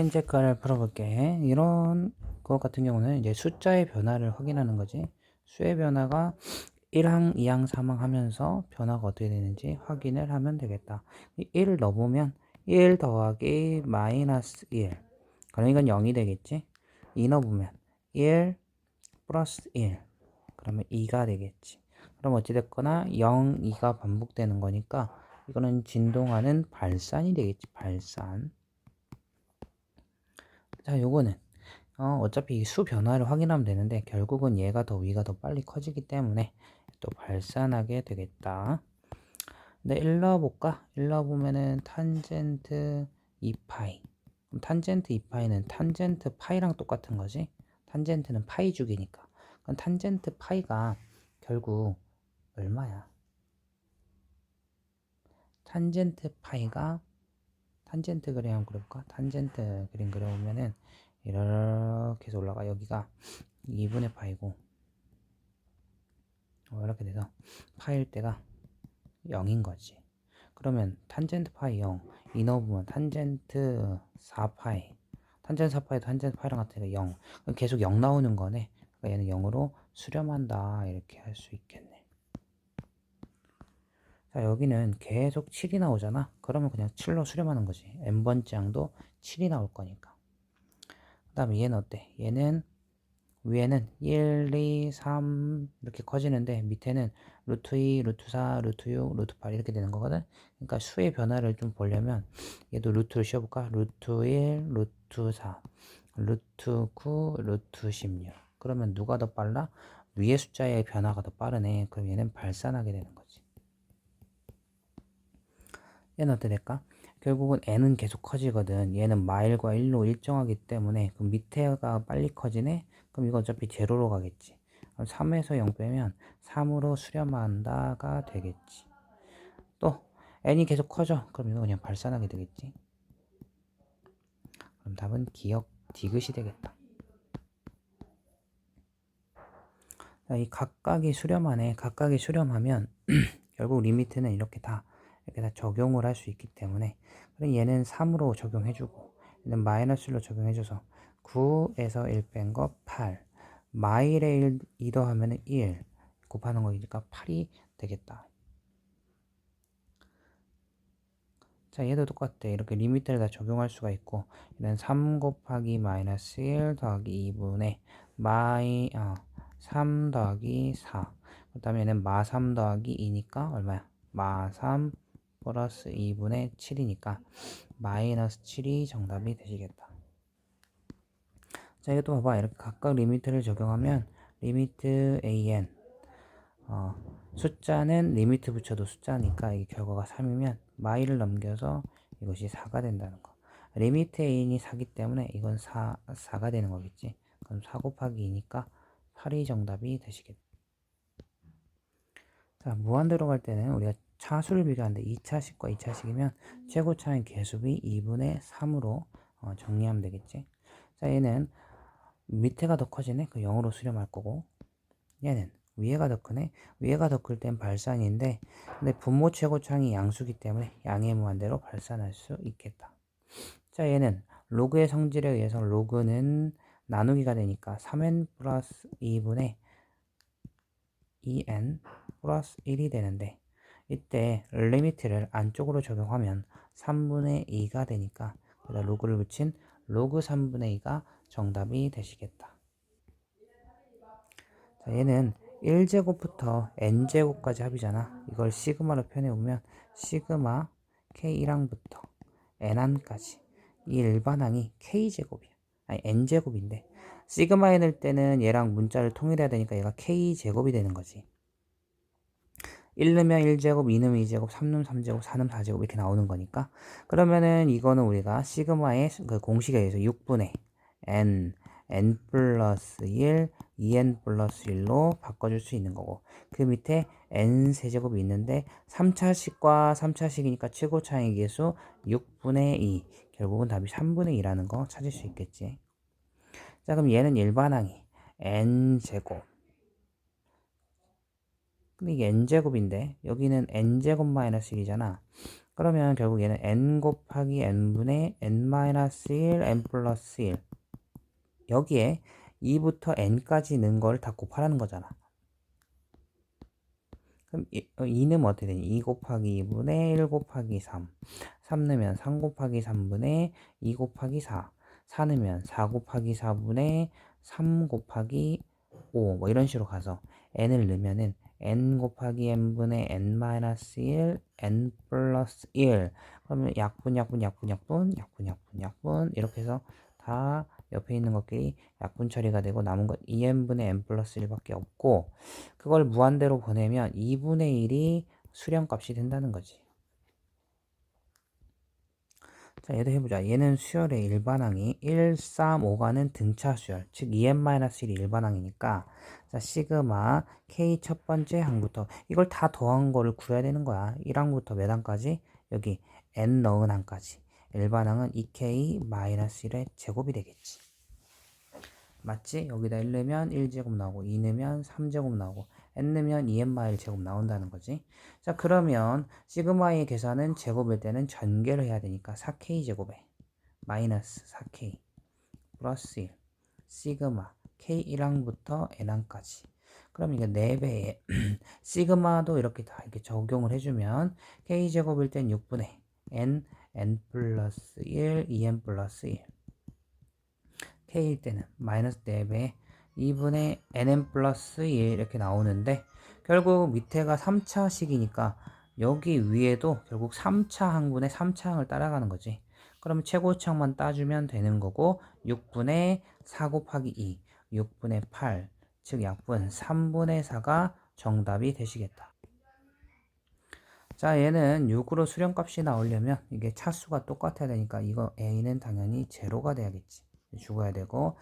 체크를 풀어볼게. 이런 것 같은 경우는 이제 숫자의 변화를 확인하는 거지. 수의 변화가 1항, 2항, 3항 하면서 변화가 어떻게 되는지 확인을 하면 되겠다. 1을 넣어보면 1 더하기 마이너스 1. 그럼 이건 0이 되겠지. 2 넣어보면 1 플러스 1. 그러면 2가 되겠지. 그럼 어찌됐거나 0, 2가 반복되는 거니까 이거는 진동하는 발산이 되겠지. 발산. 자, 요거는 어차피 수 변화를 확인하면 되는데 결국은 얘가 더 위가 더 빨리 커지기 때문에 또 발산하게 되겠다. 근데 일러볼까? 일러보면은 탄젠트 2파이. 그럼 탄젠트 2파이는 탄젠트 파이랑 똑같은 거지? 탄젠트는 파이 주기니까. 그럼 탄젠트 파이가 결국 얼마야? 탄젠트 파이가 탄젠트 그림 한번 그려볼까? 탄젠트 그림 그려보면은 이렇게 해서 올라가. 여기가 2분의 파이고 이렇게 돼서 파일 때가 0인 거지. 그러면 탄젠트 파이 0, 이 넣어보면 탄젠트 4파이, 탄젠트 4파이도 탄젠트 파이랑 같으니까 0. 그럼 계속 0 나오는 거네. 그러니까 얘는 0으로 수렴한다 이렇게 할 수 있겠네. 자, 여기는 계속 7이 나오잖아. 그러면 그냥 7로 수렴하는 거지. n번째 항도 7이 나올 거니까. 그 다음에 얘는 어때? 얘는 위에는 1, 2, 3 이렇게 커지는데 밑에는 루트 2, 루트 4, 루트 6, 루트 8 이렇게 되는 거거든. 그러니까 수의 변화를 좀 보려면 얘도 루트를 씌워볼까? 루트 1, 루트 4, 루트 9, 루트 16. 그러면 누가 더 빨라? 위의 숫자의 변화가 더 빠르네. 그럼 얘는 발산하게 되는 거지. 얘는 어떻게 될까? 결국은 n은 계속 커지거든. 얘는 마일과 1로 일정하기 때문에 그 밑에가 빨리 커지네? 그럼 이거 어차피 제로로 가겠지. 3에서 0 빼면 3으로 수렴한다가 되겠지. 또 n이 계속 커져. 그럼 이거 그냥 발산하게 되겠지. 그럼 답은 기억 디귿이 되겠다. 자, 이 각각이 수렴하네. 각각이 수렴하면 결국 리미트는 이렇게 다 적용을 할 수 있기 때문에 그럼 얘는 3으로 적용해주고 얘는 마이너스 1로 적용해줘서 9에서 1 뺀 거 8 마일에 2 더하면 1 곱하는 거니까 8이 되겠다. 자, 얘도 똑같아. 이렇게 리미트를 다 적용할 수가 있고 얘는 3 곱하기 마이너스 1 더하기 2분의 3 더하기 4. 그 다음에 얘는 마 3 더하기 2니까 얼마야? 마 3 플러스 2분의 7이니까 마이너스 7이 정답이 되시겠다. 자, 이것도 봐봐. 이렇게 각각 리미트를 적용하면 리미트 an 숫자는 리미트 붙여도 숫자니까 이 결과가 3이면 마이를 넘겨서 이것이 4가 된다는 거. 리미트 a이 4기 때문에 이건 4가 되는 거겠지. 그럼 4 곱하기 2니까 8이 정답이 되시겠다. 자, 무한대로 갈 때는 우리가 차수를 비교하는데 2차식과 2차식이면 최고차의 개수비 2분의 3으로 정리하면 되겠지. 자, 얘는 밑에가 더 커지네. 그 0으로 수렴할 거고 얘는 위에가 더 크네. 위에가 더 클 땐 발산인데 근데 분모 최고차항이 양수기 때문에 양의 무한대로 발산할 수 있겠다. 자, 얘는 로그의 성질에 의해서 로그는 나누기가 되니까 3n 플러스 2분의 2n 플러스 1이 되는데 이때 리미트를 안쪽으로 적용하면 3분의 2가 되니까 여기다 로그를 붙인 로그 3분의 2가 정답이 되시겠다. 자, 얘는 1제곱부터 n제곱까지 합이잖아. 이걸 시그마로 표현해보면 시그마 k1항부터 n항까지 이 일반항이 k제곱이야. 아니 n제곱인데 시그마 n일 때는 얘랑 문자를 통일해야 되니까 얘가 k제곱이 되는 거지. 1 넣으면 1제곱, 2 넣으면 2제곱, 3 넣으면 3제곱, 4 넣으면 4제곱 이렇게 나오는 거니까 그러면은 이거는 우리가 시그마의 그 공식에 의해서 6분의 n 플러스 1, 2n 플러스 1로 바꿔줄 수 있는 거고 그 밑에 n 세제곱이 있는데 3차식과 3차식이니까 최고차의 개수 6분의 2 결국은 답이 3분의 2라는 거 찾을 수 있겠지. 자, 그럼 얘는 일반항이 n제곱 근데 이게 n제곱인데 여기는 n제곱 마이너스 1이잖아. 그러면 결국 얘는 n 곱하기 n분의 n-1, n 플러스 1 여기에 2부터 n까지 넣은 걸 다 곱하라는 거잖아. 그럼 2는 어떻게 되니? 2 곱하기 2분의 1 곱하기 3 3 넣으면 3 곱하기 3분의 2 곱하기 4 4 넣으면 4 곱하기 4분의 3 곱하기 5 뭐 이런 식으로 가서 n을 넣으면은 n 곱하기 n분의 n-1 n 플러스 1 그러면 약분 이렇게 해서 다 옆에 있는 것끼리 약분 처리가 되고 남은 건 2n분의 n 플러스 1밖에 없고 그걸 무한대로 보내면 2분의 1이 수렴값이 된다는 거지. 자, 얘도 해보자. 얘는 수열의 일반항이 1, 3, 5가는 등차 수열, 즉 2n-1이 일반항이니까 자, 시그마 k 첫 번째 항부터 이걸 다 더한 거를 구해야 되는 거야. 1항부터 몇 항까지? 여기 n 넣은 항까지. 일반항은 2k-1의 제곱이 되겠지. 맞지? 여기다 1 넣으면 1제곱 나오고 2 넣으면 3제곱 나오고 n 넣으면 2n-1 제곱 나온다는 거지. 자, 그러면 시그마의 계산은 제곱일 때는 전개를 해야 되니까 4k 제곱에 마이너스 4k 플러스 1 시그마 k1항부터 n항까지. 그럼 이게 4배에 시그마도 이렇게 다 이렇게 적용을 해주면 k 제곱일 땐 6분의 n 플러스 1 2n 플러스 1 k일 때는 마이너스 4배 2분의 nn 플러스 1 이렇게 나오는데 결국 밑에가 3차식이니까 여기 위에도 결국 3차 항분의 3차 항을 따라가는 거지. 그러면 최고차항만 따주면 되는 거고 6분의 4 곱하기 2 6분의 8 즉 약분 3분의 4가 정답이 되시겠다. 자, 얘는 6으로 수렴값이 나오려면 이게 차수가 똑같아야 되니까 이거 a는 당연히 제로가 돼야겠지. 죽어야 되고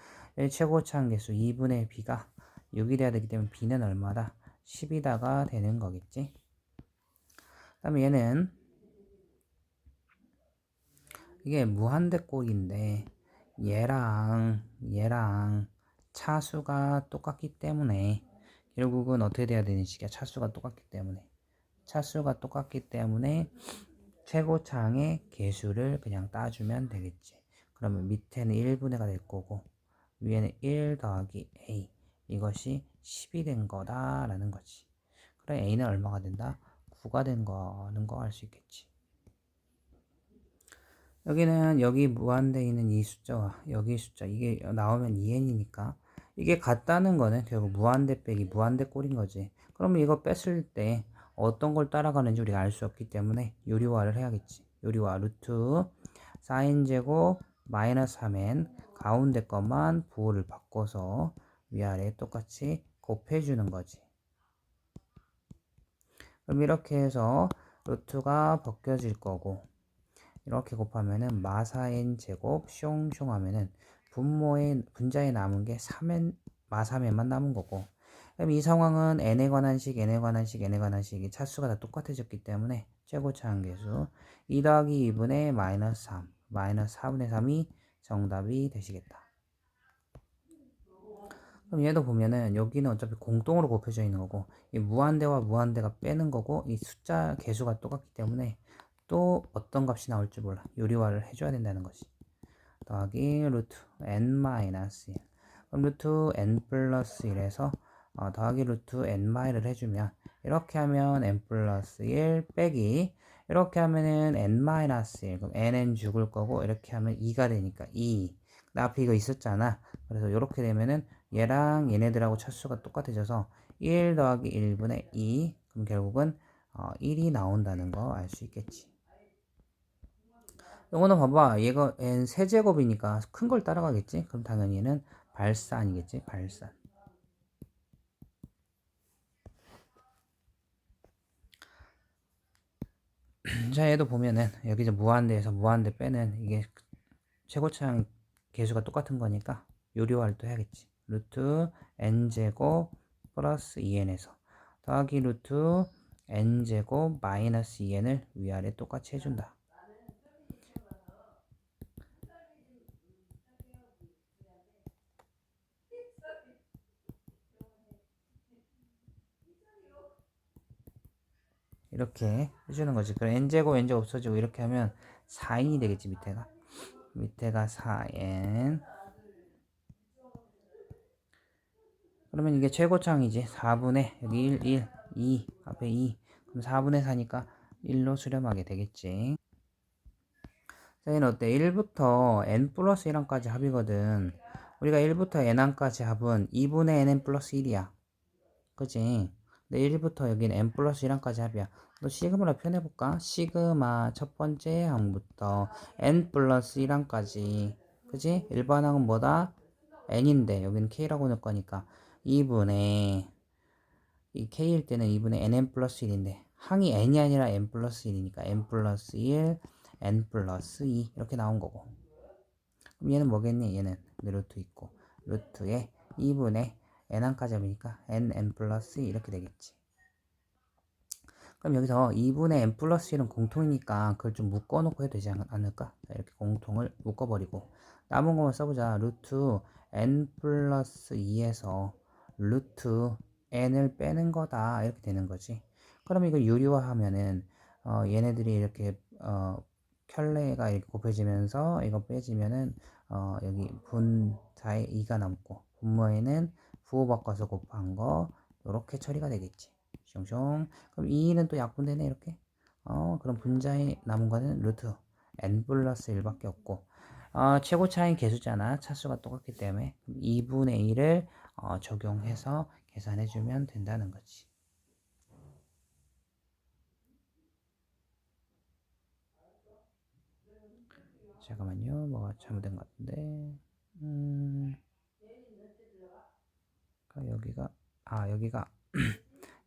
최고차항 개수 2분의 b가 6이 돼야 되기 때문에 b는 얼마다? 10이다가 되는 거겠지. 그 다음에 얘는 이게 무한대꼴인데 얘랑 차수가 똑같기 때문에 결국은 어떻게 돼야 되는 식이야? 차수가 똑같기 때문에 최고차항의 개수를 그냥 따주면 되겠지. 그러면 밑에는 1분의가 될 거고 위에는 1 더하기 a 이것이 10이 된 거다라는 거지. 그럼 a는 얼마가 된다? 9가 된 거는 거 알 수 있겠지. 여기는 여기 무한대에 있는 이 숫자와 여기 숫자 이게 나오면 2n이니까 이게 같다는 거는 결국 무한대 빼기 무한대 꼴인 거지. 그러면 이거 뺐을 때 어떤 걸 따라가는지 우리가 알 수 없기 때문에 요리화를 해야겠지. 요리화 루트 사인제곱 마이너스 하면 가운데 것만 부호를 바꿔서 위아래 똑같이 곱해주는 거지. 그럼 이렇게 해서 루트가 벗겨질 거고 이렇게 곱하면은 마사n 제곱 숑숑 하면은 분자에 남은 게 3n 마사n만 남은 거고 그럼 이 상황은 n에 관한 식 이 차수가 다 똑같아졌기 때문에 최고차항 계수 2 더하기 2분의 마이너스 3 마이너스 4분의 3이 정답이 되시겠다. 그럼 얘도 보면은 여기는 어차피 공통으로 곱해져 있는 거고 이 무한대와 무한대가 빼는 거고 이 숫자 개수가 똑같기 때문에 또 어떤 값이 나올지 몰라. 요리화를 해줘야 된다는 거지. 더하기 루트 n-1 그럼 루트 n 플러스 1에서 더하기 루트 n-1을 해주면 이렇게 하면 n 플러스 1 빼기 이렇게 하면은 n-1 그럼 n은 죽을 거고 이렇게 하면 2가 되니까 2 앞에 이거 있었잖아. 그래서 이렇게 되면은 얘랑 얘네들하고 차수가 똑같아져서 1 더하기 1분의 2 그럼 결국은 1이 나온다는 거 알 수 있겠지. 이거는 봐봐. 얘가 n 세제곱이니까 큰 걸 따라가겠지? 그럼 당연히 얘는 발산이겠지? 발산. 자, 얘도 보면은 여기 이제 무한대에서 무한대 빼는 이게 최고차항 개수가 똑같은 거니까 요리화를 또 해야겠지. 루트 n제곱 플러스 2n에서 더하기 루트 n제곱 마이너스 2n을 위아래 똑같이 해준다. 이렇게 해주는 거지. 그럼 n제곱 n제곱 없어지고 이렇게 하면 4n이 되겠지. 밑에가 4n. 그러면 이게 최고창이지. 4분의 여기 1 2 앞에 2. 그럼 4분의 4니까 1로 수렴하게 되겠지. 자, 얘는 어때? 1부터 n 플러스 1항까지 합이거든. 우리가 1부터 n항까지 합은 2분의 nn 플러스 1이야. 그치? 근데 1부터 여기는 n 플러스 1항까지 합이야. 너 시그마로 표현해볼까? 시그마 첫 번째 항부터 n 플러스 1항까지. 그치? 일반 항은 뭐다? n인데 여기는 k라고 넣을 거니까 2분의 이 k일 때는 2분의 nn 플러스 1인데 항이 n이 아니라 n 플러스 1이니까 n 플러스 1, n 플러스 2 이렇게 나온 거고. 그럼 얘는 뭐겠니? 얘는 루트 있고 루트에 2분의 n항까지 합이니까 nn 플러스 2 이렇게 되겠지. 그럼 여기서 2분의 n 플러스 1은 공통이니까 그걸 좀 묶어놓고 해도 되지 않을까? 자, 이렇게 공통을 묶어버리고 남은 것만 써보자. 루트 n 플러스 2에서 루트 n을 빼는 거다 이렇게 되는 거지. 그럼 이거 유리화하면은 얘네들이 이렇게 켤레가 이렇게 곱해지면서 이거 빼지면은 여기 분자에 2가 남고 분모에는 부호 바꿔서 곱한 거 이렇게 처리가 되겠지. 숑숑. 그럼 2는 또 약분되네 이렇게. 그럼 분자에 남은 거는 루트 n 플러스 1밖에 없고 최고 차인 개수잖아. 차수가 똑같기 때문에 2분의 1을 적용해서 계산해주면 된다는 거지. 잠깐만요. 뭐가 잘못된 것 같은데. 여기가 여기가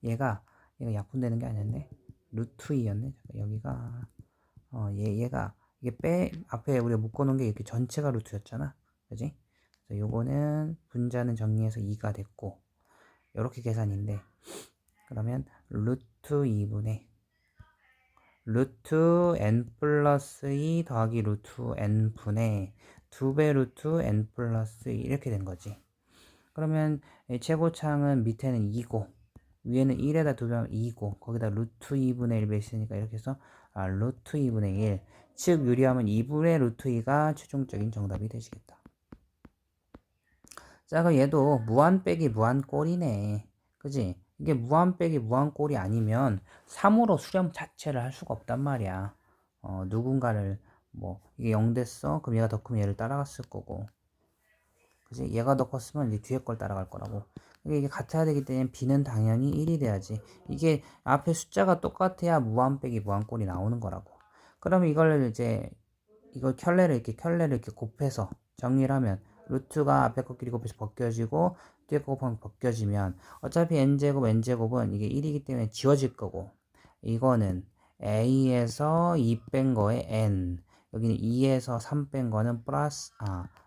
얘가 약분되는 게 아니었네. 루트 2였네. 여기가 얘가 이게 앞에 우리가 묶어놓은 게 이렇게 전체가 루트였잖아. 그지? 그래서 요거는 분자는 정리해서 2가 됐고 이렇게 계산인데 그러면 루트 2분의 루트 n 플러스 2 더하기 루트 n 분의 2배 루트 n 플러스 2 이렇게 된 거지. 그러면 최고창은 밑에는 2고 위에는 1에다 2배하면 2고 거기다 루트 2분의 1 배있으니까 이렇게 해서 루트 2분의 1 즉 유리하면 2분의 루트 2가 최종적인 정답이 되시겠다. 자 그럼 얘도 무한 빼기 무한 꼴이네. 그지? 이게 무한 빼기 무한 꼴이 아니면 3으로 수렴 자체를 할 수가 없단 말이야. 누군가를 뭐 이게 0 됐어? 그럼 얘가 더 크면 얘를 따라갔을 거고 그지? 얘가 더 컸으면 이제 뒤에 걸 따라갈 거라고. 이게 같아야 되기 때문에 b는 당연히 1이 돼야지. 이게 앞에 숫자가 똑같아야 무한 빼기 무한꼴이 나오는 거라고. 그럼 이걸 켤레를 이렇게 곱해서 정리를 하면 루트가 앞에 것끼리 곱해서 벗겨지고 뒤에 거 곱하면 벗겨지면 어차피 n제곱은 이게 1이기 때문에 지워질 거고 이거는 a에서 2 뺀 거에 n 여기는 2에서 3 뺀 거는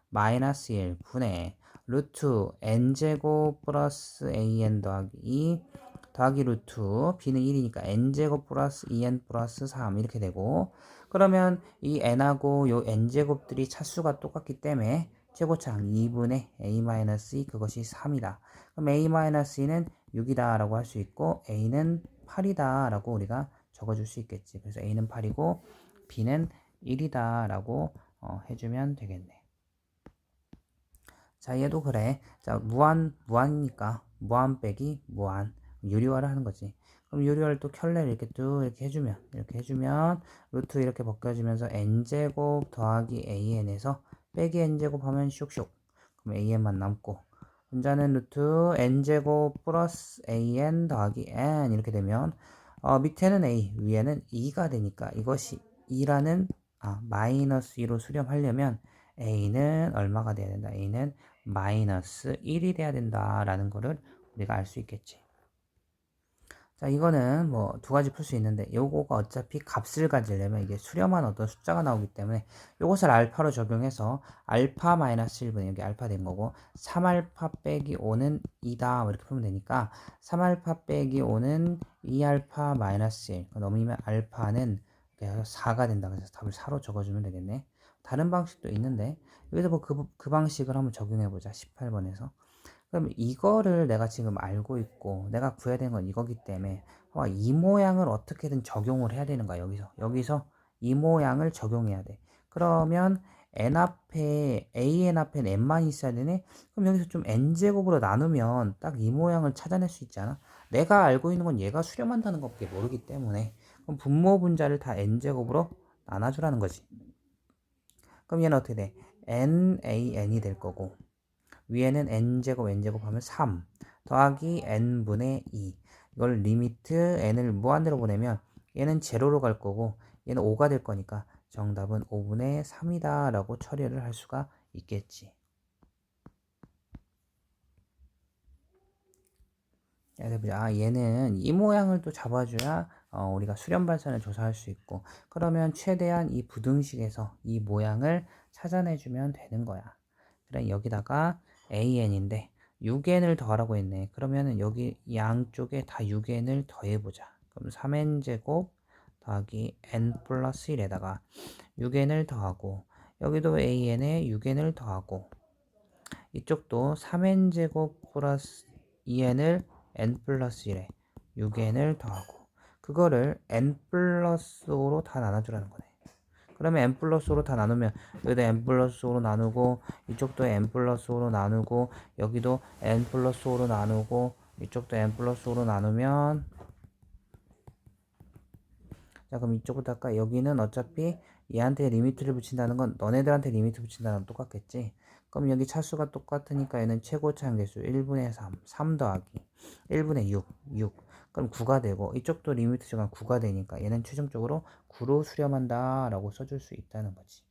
마이너스 1 분의 루트 n제곱 플러스 an 더하기 2 더하기 루트 b는 1이니까 n제곱 플러스 2n 플러스 3 이렇게 되고 그러면 이 n하고 요 n제곱들이 차수가 똑같기 때문에 최고차항 2분의 a-2 그것이 3이다. 그럼 a-2는 6이다 라고 할 수 있고 a는 8이다 라고 우리가 적어줄 수 있겠지. 그래서 a는 8이고 b는 1이다 라고 해주면 되겠네. 자 얘도 그래. 자 무한이니까 무한 빼기 무한 유리화를 하는 거지. 그럼 유리화를 또 켤레를 이렇게 해주면 루트 이렇게 벗겨지면서 n제곱 더하기 an에서 빼기 n제곱 하면 슉슉 그럼 an만 남고 분자는 루트 n제곱 플러스 an 더하기 n 이렇게 되면 밑에는 a 위에는 2가 되니까 이것이 2라는 마이너스 2로 수렴하려면 a는 얼마가 돼야 된다? a는 마이너스 1이 돼야 된다라는 거를 우리가 알 수 있겠지. 자, 이거는 뭐 두 가지 풀 수 있는데 요거가 어차피 값을 가지려면 이게 수렴한 어떤 숫자가 나오기 때문에 요것을 알파로 적용해서 알파 마이너스 1분의 여기 알파 된 거고 3알파 빼기 5는 2다 뭐 이렇게 풀면 되니까 3알파 빼기 5는 2알파 마이너스 1 넘으면 알파는 4가 된다. 그래서 답을 4로 적어주면 되겠네. 다른 방식도 있는데 여기서 뭐 그 방식을 한번 적용해 보자. 18번에서 그럼 이거를 내가 지금 알고 있고 내가 구해야 되는 건 이거기 때문에 이 모양을 어떻게든 적용을 해야 되는 거야. 여기서 이 모양을 적용해야 돼. 그러면 n 앞에 an 앞엔 n만 있어야 되네. 그럼 여기서 좀 n제곱으로 나누면 딱 이 모양을 찾아낼 수 있잖아. 내가 알고 있는 건 얘가 수렴한다는 것밖에 모르기 때문에 그럼 분모 분자를 다 n제곱으로 나눠주라는 거지. 그럼 얘는 어떻게 돼? nan이 될 거고 위에는 n제곱 n제곱 하면 3 더하기 n분의 2. 이걸 리미트 n을 무한대로 보내면 얘는 제로로 갈 거고 얘는 5가 될 거니까 정답은 5분의 3이다 라고 처리를 할 수가 있겠지. 얘는 이 모양을 또 잡아줘야 우리가 수렴 발산을 조사할 수 있고 그러면 최대한 이 부등식에서 이 모양을 찾아내주면 되는 거야. 그래 여기다가 an인데 6n을 더하라고 했네. 그러면은 여기 양쪽에 다 6n을 더해보자. 그럼 3n제곱 더하기 n 플러스 1에다가 6n을 더하고 여기도 an에 6n을 더하고 이쪽도 3n제곱 플러스 2n을 n 플러스 1에 6n을 더하고 그거를 n 플러스 5로 다 나눠주라는 거네. 그러면 n 플러스 5로 다 나누면 여기도 n 플러스 5로 나누고 이쪽도 n 플러스 5로 나누고 여기도 n 플러스 5로 나누고 이쪽도 n 플러스 5로 나누면 자 그럼 이쪽부터 할까? 여기는 어차피 얘한테 리미트를 붙인다는 건 너네들한테 리미트 붙인다는 건 똑같겠지? 그럼 여기 차수가 똑같으니까 얘는 최고차 한계수 1분의 3 더하기 1분의 6 그럼 9가 되고 이쪽도 리미트 적용 9가 되니까 얘는 최종적으로 9로 수렴한다 라고 써줄 수 있다는 거지.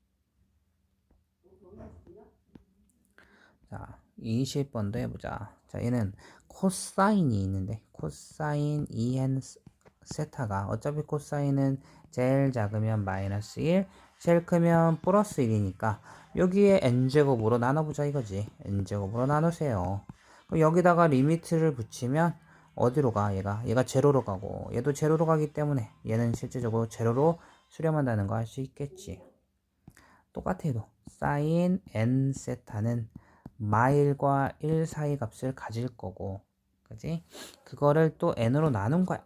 자 20번도 해보자. 자 얘는 코사인이 있는데 코사인 2n 세타가 어차피 코사인은 제일 작으면 마이너스 1 제일 크면 플러스 1이니까 여기에 n제곱으로 나눠보자 이거지. n제곱으로 나누세요. 그럼 여기다가 리미트를 붙이면 어디로 가? 얘가 제로로 가고 얘도 제로로 가기 때문에 얘는 실질적으로 제로로 수렴한다는 거 알 수 있겠지. 똑같아도 사인 n 세타는 마일과 1 사이 값을 가질 거고 그지? 그거를 또 n으로 나눈 거야.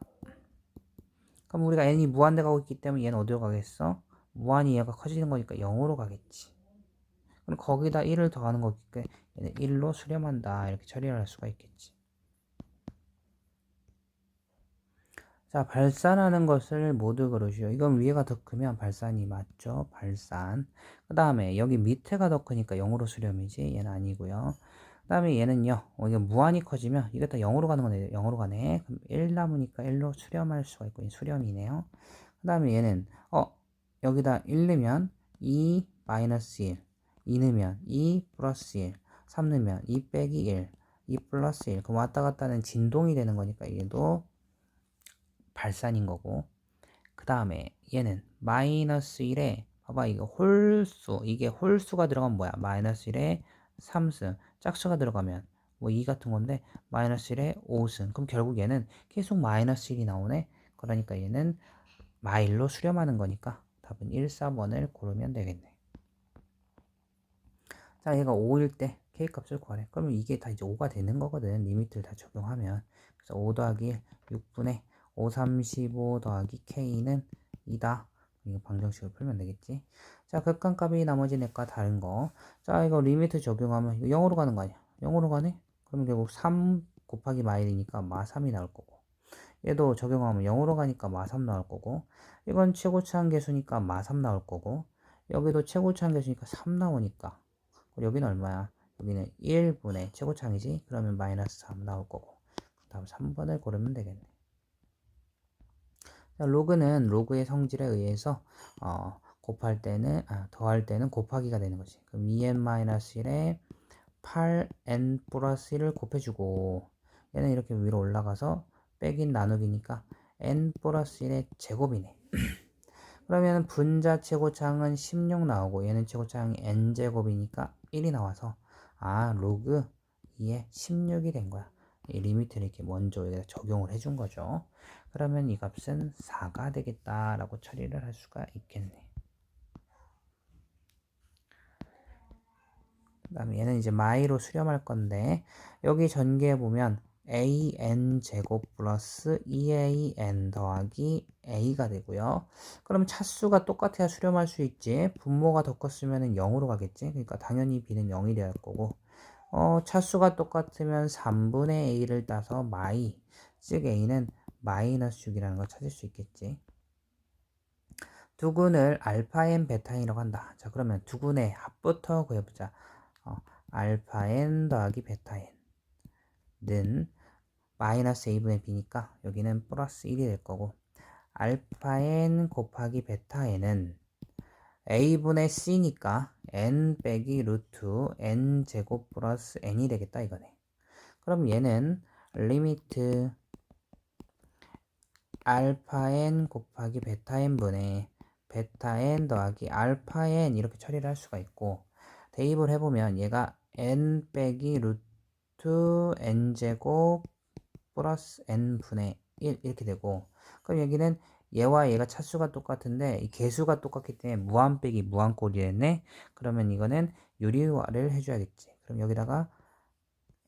그럼 우리가 n이 무한대 가고 있기 때문에 얘는 어디로 가겠어? 무한히 얘가 커지는 거니까 0으로 가겠지. 그럼 거기다 1을 더하는 거기 때문에 얘는 1로 수렴한다 이렇게 처리를 할 수가 있겠지. 자 발산하는 것을 모두 그러시오. 이건 위에가 더 크면 발산이 맞죠? 발산. 그 다음에 여기 밑에가 더 크니까 0으로 수렴이지 얘는 아니고요. 그 다음에 얘는요 이게 무한히 커지면 이게 다 0으로 가는 거네. 0으로 가네. 그럼 1 남으니까 1로 수렴할 수가 있고 수렴이네요. 그 다음에 얘는 여기다 1 넣으면 2 마이너스 1 2 넣으면 2 플러스 1 3 넣으면 2 빼기 1 2 플러스 1 그럼 왔다 갔다 하는 진동이 되는 거니까 얘도 발산인 거고 그 다음에 얘는 마이너스 1에 봐봐 이게 홀수가 들어가면 뭐야 마이너스 1에 3승 짝수가 들어가면 뭐 2 같은 건데 마이너스 1에 5승 그럼 결국 얘는 계속 마이너스 1이 나오네. 그러니까 얘는 마일로 수렴하는 거니까 답은 1, 4번을 고르면 되겠네. 자 얘가 5일 때 K값을 구하래. 그러면 이게 다 이제 5가 되는 거거든. 리미트를 다 적용하면. 그래서 5 더하기 1, 6분의 5, 35 더하기 K는 2다. 이거 방정식을 풀면 되겠지. 자 극한값이 나머지 넷과 다른 거. 자 이거 리미트 적용하면 이거 0으로 가는 거 아니야. 0으로 가네? 그러면 결국 3 곱하기 마일이니까 마 3이 나올 거고. 얘도 적용하면 0으로 가니까 마 3 나올 거고. 이건 최고차 한계수니까 마 3 나올 거고. 여기도 최고차 한계수니까 3 나오니까. 여기는 얼마야? 여기는 1분의 최고차항이지? 그러면 마이너스 3 나올 거고. 다음 3번을 고르면 되겠네. 자, 로그는 로그의 성질에 의해서 더할 때는 곱하기가 되는 거지. 그럼 2n-1에 8n 플러스 1을 곱해주고 얘는 이렇게 위로 올라가서 빼긴 나누기니까 n 플러스 1의 제곱이네. 그러면 분자 최고차항은 16 나오고 얘는 최고차항이 n제곱이니까 1이 나와서 로그 2에 16이 된 거야. 이 리미트를 이렇게 먼저 여기다 적용을 해준 거죠. 그러면 이 값은 4가 되겠다라고 처리를 할 수가 있겠네. 그 다음에 얘는 이제 마이로 수렴할 건데 여기 전개해 보면 an 제곱 플러스 2an 더하기 a가 되고요. 그럼 차수가 똑같아야 수렴할 수 있지. 분모가 더 컸으면 0으로 가겠지. 그러니까 당연히 b는 0이 될 거고 차수가 똑같으면 3분의 a를 따서 마이, 즉 a는 마이너스 6이라는 걸 찾을 수 있겠지. 두근을 알파 n 베타 n이라고 한다. 자, 그러면 두근의 합부터 구해보자. 알파 n 더하기 베타 n은 마이너스 a분의 b니까 여기는 플러스 1이 될 거고, 알파 n 곱하기 베타 n은 a분의 c니까 n 빼기 루트 n 제곱 플러스 n이 되겠다 이거네. 그럼 얘는 리미트 알파 n 곱하기 베타 n분의 베타 n 더하기 알파 n 이렇게 처리를 할 수가 있고, 대입을 해보면 얘가 n 빼기 루트 n 제곱 플러스 n분의 1 이렇게 되고, 그럼 여기는 얘와 얘가 차수가 똑같은데 이 개수가 똑같기 때문에 무한 빼기 무한꼴이 됐네. 그러면 이거는 유리화를 해줘야겠지. 그럼 여기다가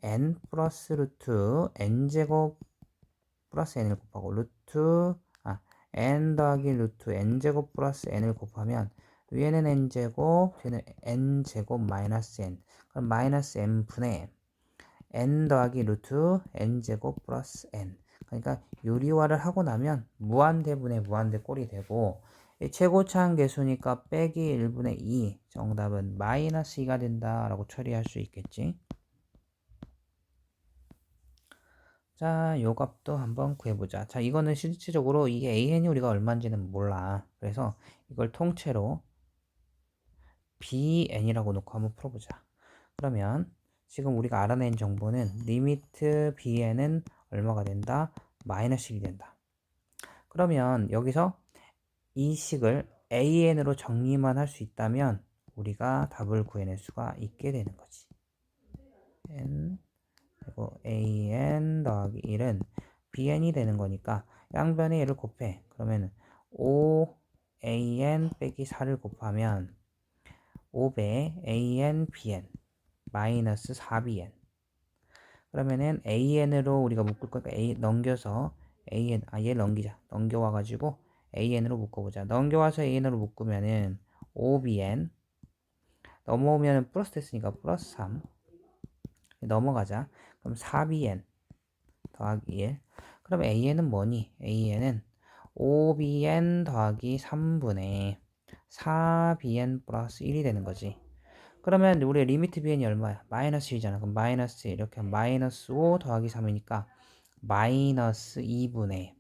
n 플러스 루트 n 제곱 플러스 n을 곱하고 n 더하기 루트 n 제곱 플러스 n을 곱하면 위에는 n 제곱, 뒤에는 n 제곱 마이너스 n. 그럼 마이너스 n 분의 n 더하기 루트 n 제곱 플러스 n. 그러니까 유리화를 하고 나면 무한대분의 무한대 꼴이 되고, 최고차항 개수니까 빼기 1분의 2, 정답은 마이너스 2가 된다라고 처리할 수 있겠지. 자, 요 값도 한번 구해보자. 자, 이거는 실질적으로 이게 AN이 우리가 얼마인지는 몰라. 그래서 이걸 통째로 BN이라고 놓고 한번 풀어보자. 그러면 지금 우리가 알아낸 정보는 리미트 BN은 얼마가 된다? 마이너스 1이 된다. 그러면 여기서 이 식을 AN으로 정리만 할 수 있다면 우리가 답을 구해낼 수가 있게 되는 거지. N 그리고 AN 더하기 1은 BN이 되는 거니까 양변에 얘를 곱해. 그러면 5AN 빼기 4를 곱하면 5배 AN BN 마이너스 4BN. 그러면은 AN으로 우리가 묶을 거니까 A 넘겨서 AN, 얘를 넘기자. 넘겨와가지고 AN으로 묶어보자. 넘겨와서 AN으로 묶으면은 5BN 넘어오면 플러스 됐으니까 플러스 3 넘어가자. 그럼 4BN 더하기 1. 그럼 AN은 뭐니? AN은 5BN 더하기 3분의 4BN 플러스 1이 되는 거지. 그러면 우리 리미트 BN이 얼마야? 마이너스 1이잖아. 그럼 마이너스 1 이렇게 하면 마이너스 5 더하기 3이니까 마이너스 2분의,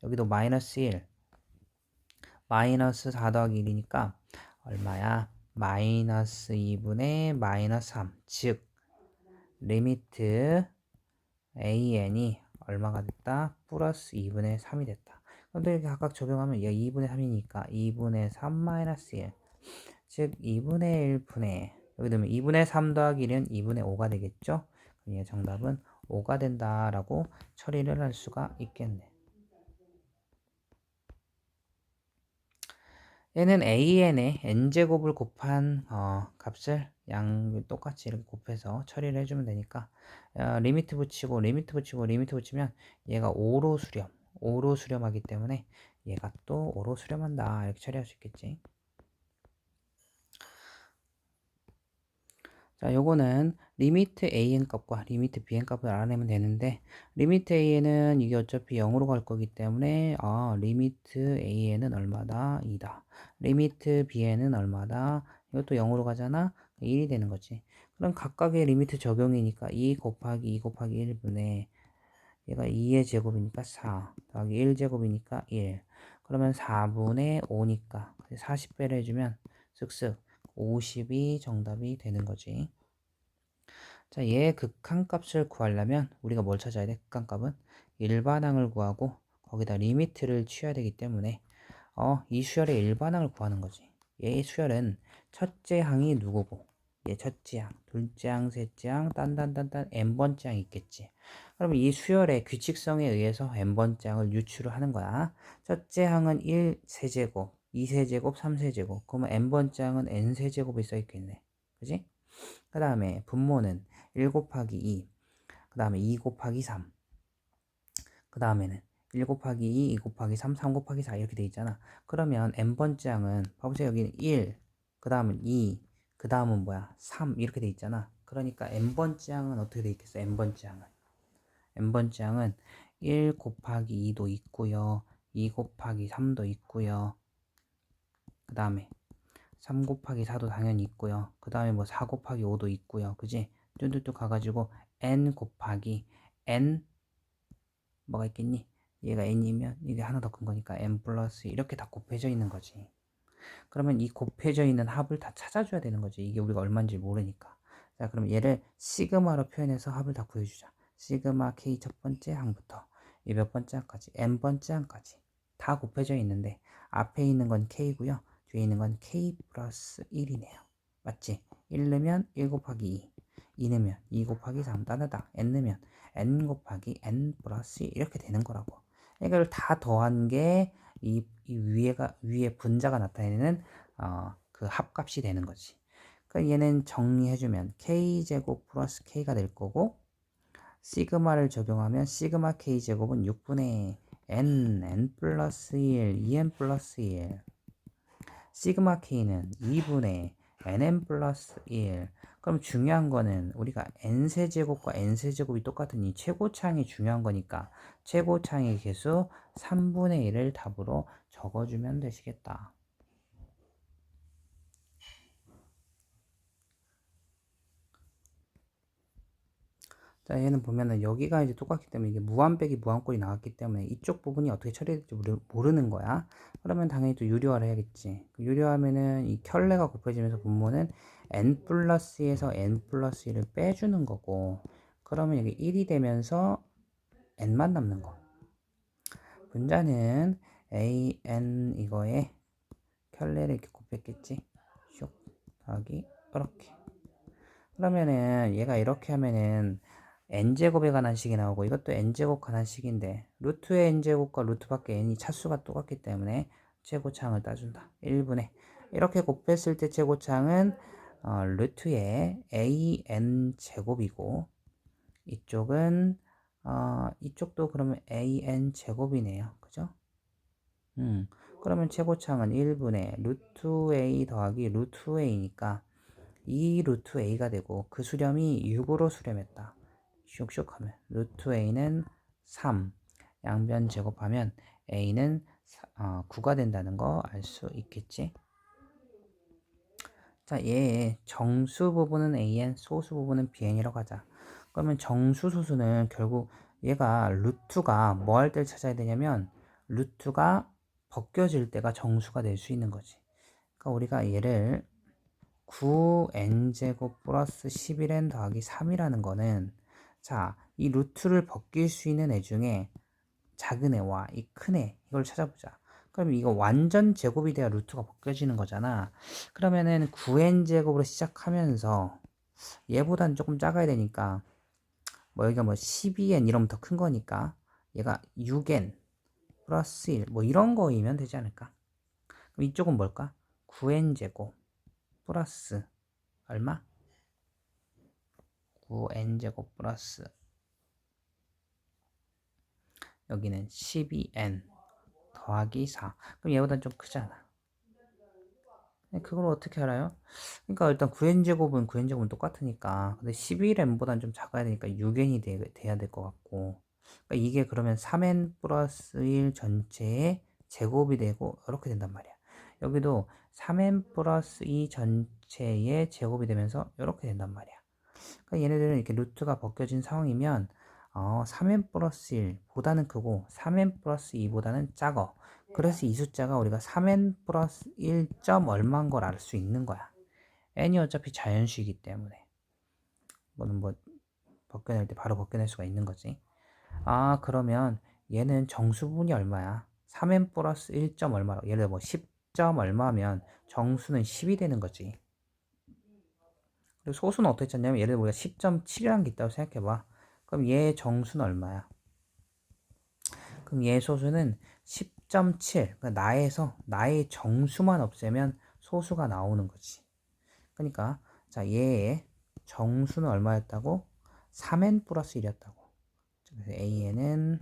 여기도 마이너스 1 마이너스 4 더하기 1이니까 얼마야? 마이너스 2분의 마이너스 3. 즉 리미트 AN이 얼마가 됐다? 플러스 2분의 3이 됐다. 근데 이렇게 각각 적용하면 얘 2분의 3이니까 2분의 3 마이너스 1. 즉 2분의 1분의, 여기 되면 2분의 3 더하기 1은 2분의 5가 되겠죠? 그럼 얘 정답은 5가 된다라고 처리를 할 수가 있겠네. 얘는 AN에 n제곱을 곱한 값을 양 똑같이 이렇게 곱해서 처리를 해주면 되니까 리미트 붙이고 리미트 붙이고 리미트 붙이면 얘가 5로 수렴하기 때문에 얘가 또 5로 수렴한다 이렇게 처리할 수 있겠지. 자, 요거는 리미트 AN 값과 리미트 BN 값을 알아내면 되는데, 리미트 AN은 이게 어차피 0으로 갈 거기 때문에 리미트 AN은 얼마다? 2다. 리미트 BN은 얼마다? 이것도 0으로 가잖아? 1이 되는 거지. 그럼 각각의 리미트 적용이니까 2 곱하기 2 곱하기 1분의, 얘가 2의 제곱이니까 4 더하기 1제곱이니까 1. 그러면 4분의 5니까 40배를 해주면 쓱쓱 50이 정답이 되는 거지. 자, 얘의 극한값을 구하려면 우리가 뭘 찾아야 돼? 극한값은 일반항을 구하고 거기다 리미트를 취해야 되기 때문에 이 수열의 일반항을 구하는 거지. 얘의 수열은 첫째 항이 누구고, 얘 첫째 항, 둘째 항, 셋째 항, 딴딴딴딴 n번째 항이 있겠지. 그럼 이 수열의 규칙성에 의해서 n번째 항을 유추를 하는 거야. 첫째 항은 1 세제곱, 2 세제곱, 3 세제곱. 그러면 n번째 항은 n 세제곱이 써 있겠네. 그지? 그 다음에 분모는 1 곱하기 2, 그 다음에 2 곱하기 3, 그 다음에는 1 곱하기 2, 2 곱하기 3, 3 곱하기 4 이렇게 돼 있잖아. 그러면 n번째 항은 봐보세요. 여기는 1, 그 다음은 2, 그 다음은 뭐야? 3 이렇게 돼 있잖아. 그러니까 n번째 항은 어떻게 돼 있겠어? n번째 항은 n번째 항은 1 곱하기 2도 있고요. 2 곱하기 3도 있고요. 그 다음에 3 곱하기 4도 당연히 있고요. 그 다음에 뭐 4 곱하기 5도 있고요. 그지? 뚜뚜뚜 가가지고 n 곱하기 n 뭐가 있겠니? 얘가 n이면 이게 하나 더 큰 거니까 n 플러스 이렇게 다 곱해져 있는 거지. 그러면 이 곱해져 있는 합을 다 찾아줘야 되는 거지. 이게 우리가 얼마인지 모르니까. 자, 그럼 얘를 시그마로 표현해서 합을 다 구해주자. 시그마 k 첫 번째 항부터 이 몇 번째 항까지 n 번째 항까지 다 곱해져 있는데 앞에 있는 건 k고요. 뒤에 있는 건 k 플러스 1이네요. 맞지? 1 넣으면 1 곱하기 2, 2 넣으면 2 곱하기 3, 따다닥 n 넣으면 n 곱하기 n 플러스 1 이렇게 되는 거라고. 이걸 다 더한 게 이 위에 분자가 나타내는 그 합값이 되는 거지. 그러니까 얘는 정리해주면 k제곱 플러스 k가 될 거고, 시그마를 적용하면 시그마 k제곱은 6분의 n 플러스 1, 2n 플러스 1. 시그마 k는 2분의 nn 플러스 1. 그럼 중요한 거는 우리가 n세제곱과 n세제곱이 똑같은 이 최고차항이 중요한 거니까 최고차항의 개수 3분의 1을 답으로 적어주면 되시겠다. 자, 얘는 보면은 여기가 이제 똑같기 때문에 이게 무한 빼기 무한꼴이 나왔기 때문에 이쪽 부분이 어떻게 처리될지 모르는 거야. 그러면 당연히 또 유료화를 해야겠지. 유료하면은 이 켤레가 곱해지면서 분모는 n 플러스 2에서 n 플러스 1을 빼주는 거고, 그러면 여기 1이 되면서 n만 남는 거. 분자는 an 이거에 켤레를 이렇게 곱했겠지. 슉 더하기 이렇게. 그러면은 얘가 이렇게 하면은 n제곱에 관한 식이 나오고 이것도 n제곱 관한 식인데 루트의 n제곱과 루트 밖에 n이 차수가 똑같기 때문에 최고차항을 따준다. 1분의 이렇게 곱했을 때 최고차항은 루트의 an제곱이고 이쪽은 이쪽도 그러면 an제곱이네요. 그죠? 그러면 최고차항은 1분의 루트 a 더하기 루트 a니까 2 루트 a가 되고 그 수렴이 6으로 수렴했다. 슉슉 하면 루트 a는 3, 양변 제곱하면 a는 9가 된다는 거 알 수 있겠지. 자, 얘의 정수 부분은 an, 소수 부분은 bn이라고 하자. 그러면 정수 소수는 결국 얘가 루트가 뭐 할 때를 찾아야 되냐면 루트가 벗겨질 때가 정수가 될 수 있는 거지. 그러니까 우리가 얘를 9n제곱 플러스 11n 더하기 3이라는 거는 자, 이 루트를 벗길 수 있는 애 중에 작은 애와 이 큰 애 이걸 찾아보자. 그럼 이거 완전 제곱이 돼야 루트가 벗겨지는 거잖아. 그러면은 9n제곱으로 시작하면서 얘보다는 조금 작아야 되니까 뭐 여기가 뭐 12n 이러면 더 큰 거니까 얘가 6n 플러스 1 뭐 이런 거이면 되지 않을까? 그럼 이쪽은 뭘까? 9n제곱 플러스 얼마? 9n제곱 플러스 여기는 12n 더하기 4. 그럼 얘보다 좀 크잖아. 그걸 어떻게 알아요? 그러니까 일단 9n제곱은 똑같으니까 근데 11n보다는 좀 작아야 되니까 6n이 돼야 될 것 같고, 그러니까 이게 그러면 3n 플러스 1 전체의 제곱이 되고 이렇게 된단 말이야. 여기도 3n 플러스 2 전체의 제곱이 되면서 이렇게 된단 말이야. 그러니까 얘네들은 이렇게 루트가 벗겨진 상황이면 3n 플러스 1보다는 크고 3n 플러스 2보다는 작어. 그래서 이 숫자가 우리가 3n 플러스 1점 얼마인 걸 알 수 있는 거야. n이 어차피 자연수이기 때문에 뭐는 뭐 벗겨낼 때 바로 벗겨낼 수가 있는 거지. 그러면 얘는 정수분이 얼마야? 3n 플러스 1점 얼마로, 예를 들어 뭐 10점 얼마면 정수는 10이 되는 거지. 그리고 소수는 어떻게 찾냐면 예를 들어 우리가 10.7이라는 게 있다고 생각해봐. 그럼 얘 정수는 얼마야? 그럼 얘 소수는 10.7. 그러니까 나의 정수만 없애면 소수가 나오는 거지. 그러니까 자, 얘의 정수는 얼마였다고? 3n 플러스 1이었다고. 그래서 an은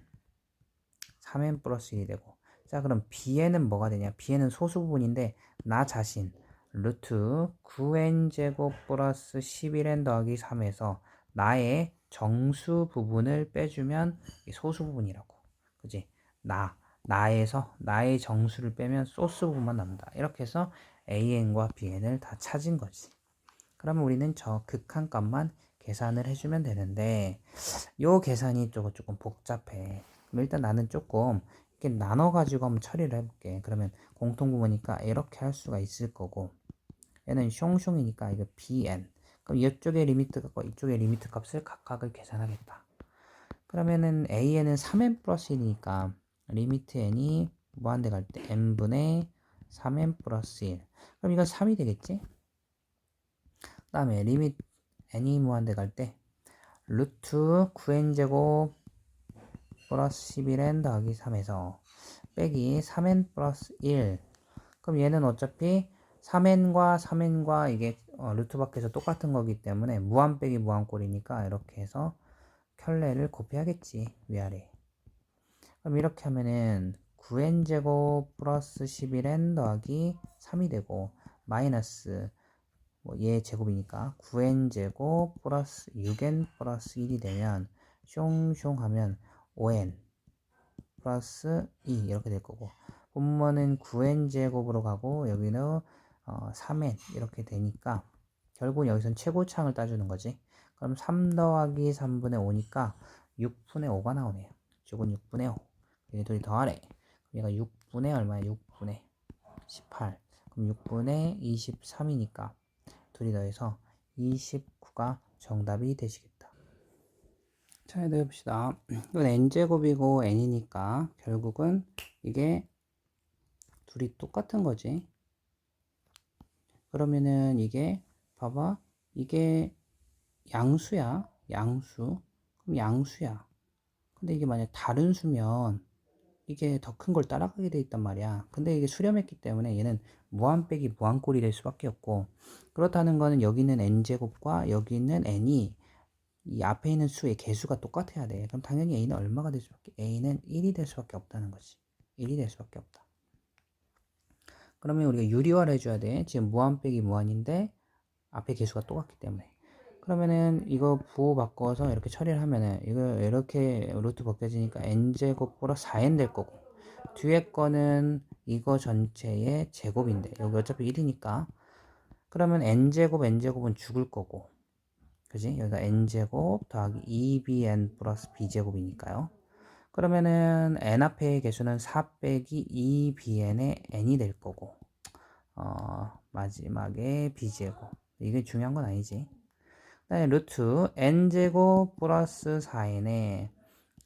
3n 플러스 1이 되고, 자 그럼 bn은 뭐가 되냐? bn은 소수 부분인데 나 자신 루트 9n 제곱 플러스 11n 더하기 3에서 나의 정수 부분을 빼주면 소수 부분이라고. 그지? 나에서 나의 정수를 빼면 소수 부분만 남는다. 이렇게 해서 an과 bn을 다 찾은 거지. 그러면 우리는 저 극한값만 계산을 해주면 되는데, 요 계산이 조금 복잡해. 그럼 일단 나는 조금 이렇게 나눠가지고 한번 처리를 해볼게. 그러면 공통부분이니까 이렇게 할 수가 있을 거고, 얘는 숑숑이니까 이거 bn. 그럼 이쪽의 리미트 값과 이쪽의 리미트 값을 각각을 계산하겠다. 그러면은 an은 3n 플러스 1이니까 리미트 n이 무한대 갈 때 n분의 3n 플러스 1. 그럼 이건 3이 되겠지? 그 다음에 리미트 n이 무한대 갈 때 루트 9n제곱 플러스 11n 더하기 3에서 빼기 3n 플러스 1. 그럼 얘는 어차피 3n과 3n과 이게 루트 밖에서 똑같은 거기 때문에 무한 빼기 무한꼴이니까 이렇게 해서 켤레를 곱해야겠지, 위아래. 그럼 이렇게 하면은 9n제곱 플러스 11n 더하기 3이 되고, 마이너스 얘 제곱이니까 9n제곱 플러스 6n 플러스 1이 되면 숑숑 하면 5n 플러스 2 이렇게 될 거고, 분모는 9n제곱으로 가고 여기는 3n 이렇게 되니까 결국은 여기선 최고차항을 따주는 거지. 그럼 3 더하기 3분의 5니까 6분의 5가 나오네요. 이건 6분의 5. 얘 둘이 더하래. 얘가 6분의 얼마야? 6분의 18. 그럼 6분의 23이니까 둘이 더해서 29가 정답이 되시겠다. 자, 해도 해봅시다. 이건 n제곱이고 n이니까 결국은 이게 둘이 똑같은 거지. 그러면은 이게 봐봐, 이게 양수야, 양수. 그럼 양수야. 근데 이게 만약 다른 수면 이게 더 큰 걸 따라가게 돼 있단 말이야. 근데 이게 수렴했기 때문에 얘는 무한 빼기 무한꼴이 될 수밖에 없고, 그렇다는 거는 여기는 n제곱과 여기는 n이 이 앞에 있는 수의 개수가 똑같아야 돼. 그럼 당연히 a는 얼마가 될 수밖에? a는 1이 될 수밖에 없다는 거지. 1이 될 수밖에 없다. 그러면 우리가 유리화를 해줘야 돼. 지금 무한 빼기 무한인데 앞에 개수가 똑같기 때문에. 그러면은 이거 부호 바꿔서 이렇게 처리를 하면은 이거 이렇게 루트 벗겨지니까 n제곱 플러스 4n 될 거고, 뒤에 거는 이거 전체의 제곱인데 여기 어차피 1이니까 그러면 n제곱은 죽을 거고, 그지? 여기가 n제곱 더하기 2bn 플러스 b제곱이니까요. 그러면은 n 앞의 개수는 4 빼기 2bn의 n이 될 거고, 마지막에 b제곱. 이게 중요한 건 아니지. 그다음에 루트 n제곱 플러스 4n에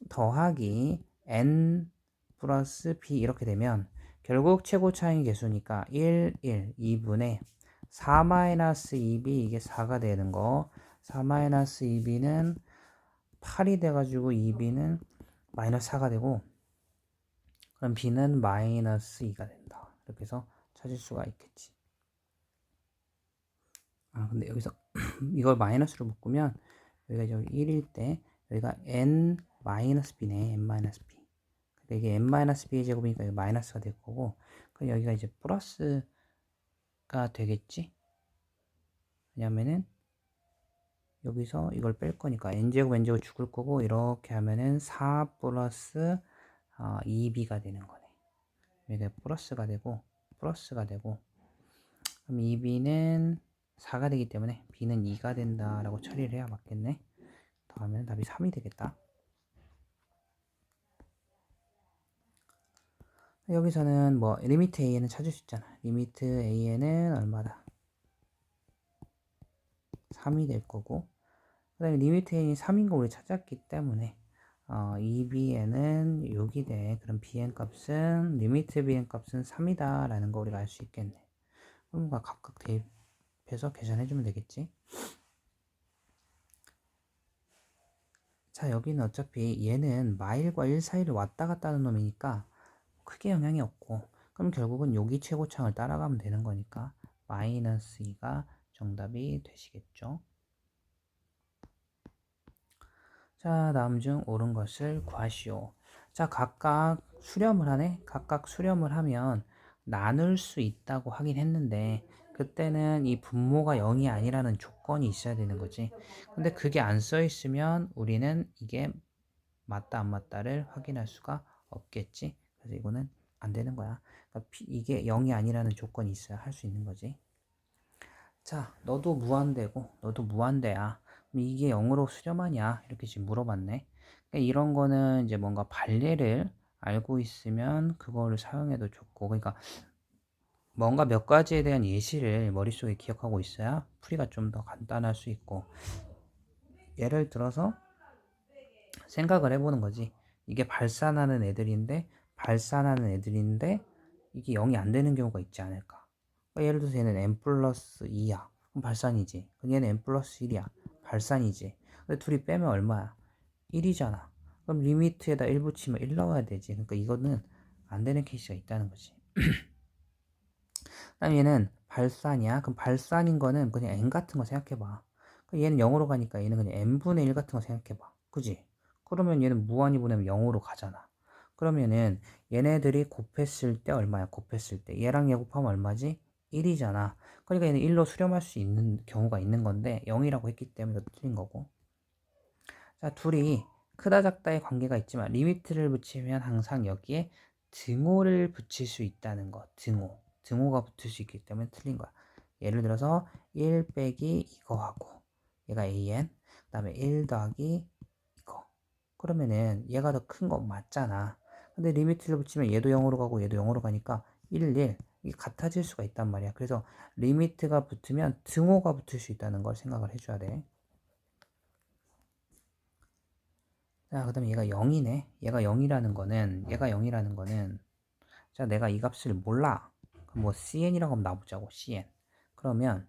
더하기 n 플러스 b 이렇게 되면 결국 최고 차이 개수니까 1, 1, 2분의 4 마이너스 2b 이게 4가 되는 거. 4 마이너스 2b는 8이 돼가지고 2b는 마이너스 4가 되고, 그럼 b는 마이너스 2가 된다. 이렇게 해서 찾을 수가 있겠지. 아 근데 여기서 이걸 마이너스로 묶으면 여기가 저기 1일 때 여기가 n 마이너스 b네. n 마이너스 b. 그러니까 이게 n 마이너스 b의 제곱이니까 이거 마이너스가 될 거고, 그럼 여기가 이제 플러스가 되겠지. 왜냐면은 여기서 이걸 뺄 거니까 n제곱 n제곱 죽을 거고, 이렇게 하면은 4 플러스 2b가 되는 거네. 여기가 플러스가 되고 그럼 2b는 4가 되기 때문에 b는 2가 된다라고 처리를 해야 맞겠네. 더하면 답이 3이 되겠다. 여기서는 뭐 리미트 a는 찾을 수 있잖아. 리미트 a는 얼마다? 3이 될 거고, 그 다음에 리미트 a는 3인 거 우리 찾았기 때문에 2bn은 6이 돼. 그럼 bn 값은 리미트 bn 값은 3이다 라는 거 우리가 알 수 있겠네. 그럼 각각 대입해서 계산해주면 되겠지. 자, 여기는 어차피 얘는 마일과 1 사이를 왔다 갔다 하는 놈이니까 크게 영향이 없고, 그럼 결국은 여기 최고차항을 따라가면 되는 거니까 마이너스 2가 정답이 되시겠죠. 자, 다음 중 옳은 것을 구하시오. 자, 각각 수렴을 하네. 각각 수렴을 하면 나눌 수 있다고 하긴 했는데 그때는 이 분모가 0이 아니라는 조건이 있어야 되는 거지. 근데 그게 안 써 있으면 우리는 이게 맞다 안 맞다를 확인할 수가 없겠지. 그래서 이거는 안 되는 거야. 그러니까 이게 0이 아니라는 조건이 있어야 할 수 있는 거지. 자, 너도 무한대고 너도 무한대야. 그럼 이게 0으로 수렴하냐? 이렇게 지금 물어봤네. 그러니까 이런 거는 이제 뭔가 발례를 알고 있으면 그거를 사용해도 좋고, 그러니까 뭔가 몇 가지에 대한 예시를 머릿속에 기억하고 있어야 풀이가 좀 더 간단할 수 있고, 예를 들어서 생각을 해보는 거지. 이게 발산하는 애들인데 이게 0이 안 되는 경우가 있지 않을까. 그러니까 예를 들어서 얘는 n 플러스 2야. 그럼 발산이지. 그럼 얘는 n 플러스 1이야. 발산이지. 근데 둘이 빼면 얼마야? 1이잖아. 그럼 리미트에다 1 붙이면 1 나와야 되지. 그러니까 이거는 안 되는 케이스가 있다는 거지. 그다음 얘는 발산이야. 그럼 발산인 거는 그냥 n 같은 거 생각해봐. 그럼 얘는 0으로 가니까 얘는 그냥 n분의 1 같은 거 생각해봐. 그지? 그러면 얘는 무한히 보내면 0으로 가잖아. 그러면은 얘네들이 곱했을 때 얼마야? 곱했을 때 얘랑 얘 곱하면 얼마지? 1이잖아. 그러니까 얘는 1로 수렴할 수 있는 경우가 있는 건데 0이라고 했기 때문에 이것도 틀린 거고. 자, 둘이 크다 작다의 관계가 있지만 리미트를 붙이면 항상 여기에 등호를 붙일 수 있다는 거. 등호가 붙을 수 있기 때문에 틀린 거야. 예를 들어서 1 빼기 이거하고 얘가 an, 그 다음에 1 더하기 이거. 그러면은 얘가 더 큰 거 맞잖아. 근데 리미트를 붙이면 얘도 0으로 가고 얘도 0으로 가니까 1, 1 이게 같아질 수가 있단 말이야. 그래서 리미트가 붙으면 등호가 붙을 수 있다는 걸 생각을 해줘야 돼. 자, 그 다음에 얘가 0이네. 얘가 0이라는 거는, 자, 내가 이 값을 몰라. 그럼 뭐 cn이라고 한번 놔보자고, cn. 그러면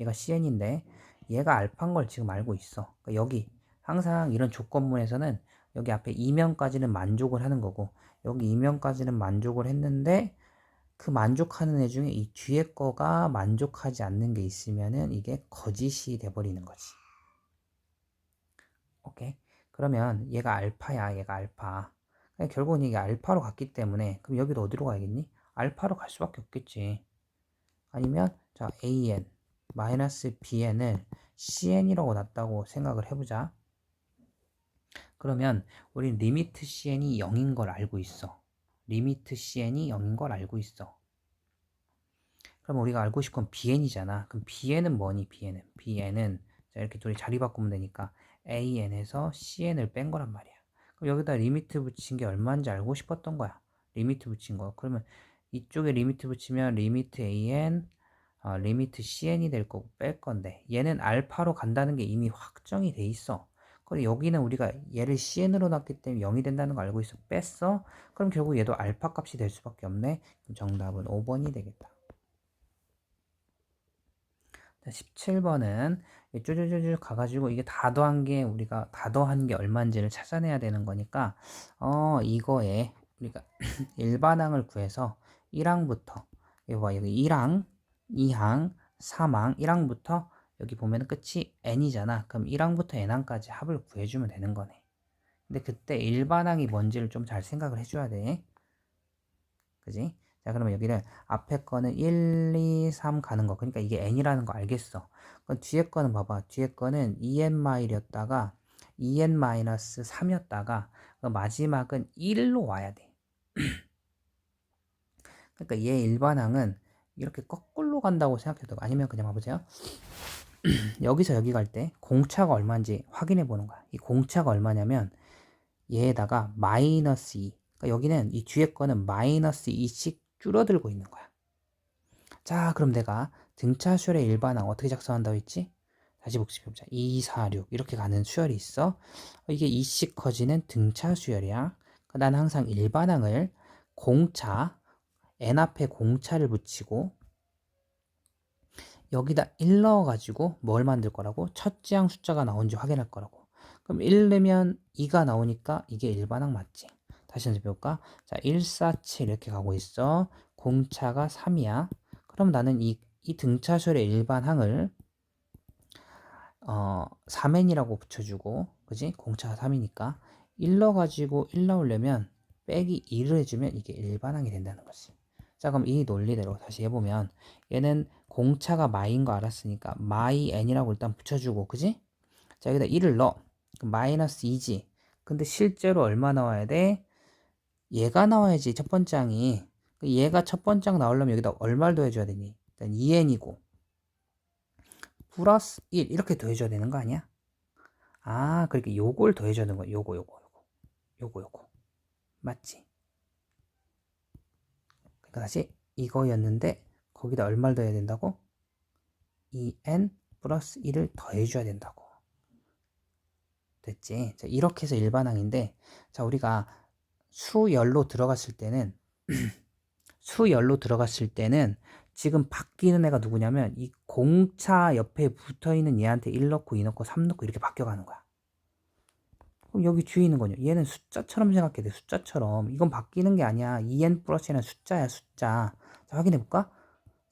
얘가 cn인데, 얘가 알파인 걸 지금 알고 있어. 그러니까 여기, 항상 이런 조건문에서는 여기 앞에 이면까지는 만족을 하는 거고, 여기 이면까지는 만족을 했는데, 그 만족하는 애 중에 이 뒤에 거가 만족하지 않는 게 있으면은 이게 거짓이 돼버리는 거지. 오케이. 그러면 얘가 알파야, 얘가 알파. 그러니까 결국은 이게 알파로 갔기 때문에 그럼 여기도 어디로 가야겠니? 알파로 갈 수밖에 없겠지. 아니면 자 an 마이너스 bn을 cn이라고 놨다고 생각을 해보자. 그러면 우리 리미트 cn이 0인 걸 알고 있어. 리미트 cn이 0인 걸 알고 있어. 그럼 우리가 알고 싶은 건 bn이잖아. 그럼 bn은 뭐니? bn은 자, 이렇게 둘이 자리 바꾸면 되니까 an에서 cn을 뺀 거란 말이야. 그럼 여기다 리미트 붙인 게 얼마인지 알고 싶었던 거야. 리미트 붙인 거. 그러면 이쪽에 리미트 붙이면 리미트 an, 리미트 cn이 될 거고 뺄 건데 얘는 알파로 간다는 게 이미 확정이 돼 있어. 그리고 여기는 우리가 얘를 cn으로 놨기 때문에 0이 된다는 거 알고 있어. 뺐어. 그럼 결국 얘도 알파 값이 될 수밖에 없네. 그럼 정답은 5번이 되겠다. 17번은 쭈쭈쭈쭈 가가지고 이게 다 더한 게 우리가 다 더한 게 얼마인지를 찾아내야 되는 거니까 이거에 우리가 일반항을 구해서 1항부터 여기 봐 여기 1항, 2항, 3항 1항부터 여기 보면 끝이 n이잖아. 그럼 1항부터 n항까지 합을 구해주면 되는 거네. 근데 그때 일반항이 뭔지를 좀 잘 생각을 해줘야 돼. 그지? 자, 그러면 여기를 앞에 거는 1, 2, 3 가는 거. 그러니까 이게 n이라는 거 알겠어. 그럼 뒤에 거는 봐봐. 뒤에 거는 2n-였다가 2n-3였다가 마지막은 1로 와야 돼. 그러니까 얘 일반항은 이렇게 거꾸로 간다고 생각해도 아니면 그냥 봐보세요. 여기서 여기 갈 때 공차가 얼마인지 확인해 보는 거야. 이 공차가 얼마냐면 얘에다가 마이너스 2. 그러니까 여기는 이 뒤에 거는 마이너스 2씩 줄어들고 있는 거야. 자, 그럼 내가 등차 수열의 일반항 어떻게 작성한다고 했지? 다시 복습해보자. 2, 4, 6 이렇게 가는 수열이 있어. 이게 2씩 커지는 등차 수열이야. 나는 항상 일반항을 공차, n 앞에 공차를 붙이고 여기다 1 넣어가지고 뭘 만들 거라고? 첫째 항 숫자가 나온지 확인할 거라고. 그럼 1 넣으면 2가 나오니까 이게 일반항 맞지? 다시 한번 볼까? 자, 1, 4, 7 이렇게 가고 있어. 공차가 3이야. 그럼 나는 이 등차수열의 일반항을 3n이라고 붙여주고 그지? 공차가 3이니까 1 넣어가지고 1 넣으려면 빼기 2를 해주면 이게 일반항이 된다는 거지. 자, 그럼 이 논리대로 다시 해보면 얘는 공차가 마이인 거 알았으니까 마이 n이라고 일단 붙여주고, 그지? 자, 여기다 1을 넣어. 그럼 마이너스 2지. 근데 실제로 얼마 나와야 돼? 얘가 나와야지, 첫 번째 항이. 얘가 첫 번째 항 나오려면 여기다 얼마를 더해줘야 되니? 일단 2n이고 플러스 1 이렇게 더해줘야 되는 거 아니야? 아, 그렇게 요걸 더해줘야 되는 거야. 요거. 맞지? 그러니까 다시 이거였는데 거기다 얼마를 더해야 된다고? 2n 플러스 1을 더해줘야 된다고. 됐지? 자, 이렇게 해서 일반항인데, 자, 우리가 수열로 들어갔을 때는 수열로 들어갔을 때는 지금 바뀌는 애가 누구냐면 이 공차 옆에 붙어있는 얘한테 1 넣고 2 넣고 3 넣고 이렇게 바뀌어가는 거야. 그럼 여기 뒤에 있는 거냐? 얘는 숫자처럼 생각해야 돼. 숫자처럼. 이건 바뀌는 게 아니야. 2n 플러스 는 숫자야, 숫자. 자, 확인해볼까?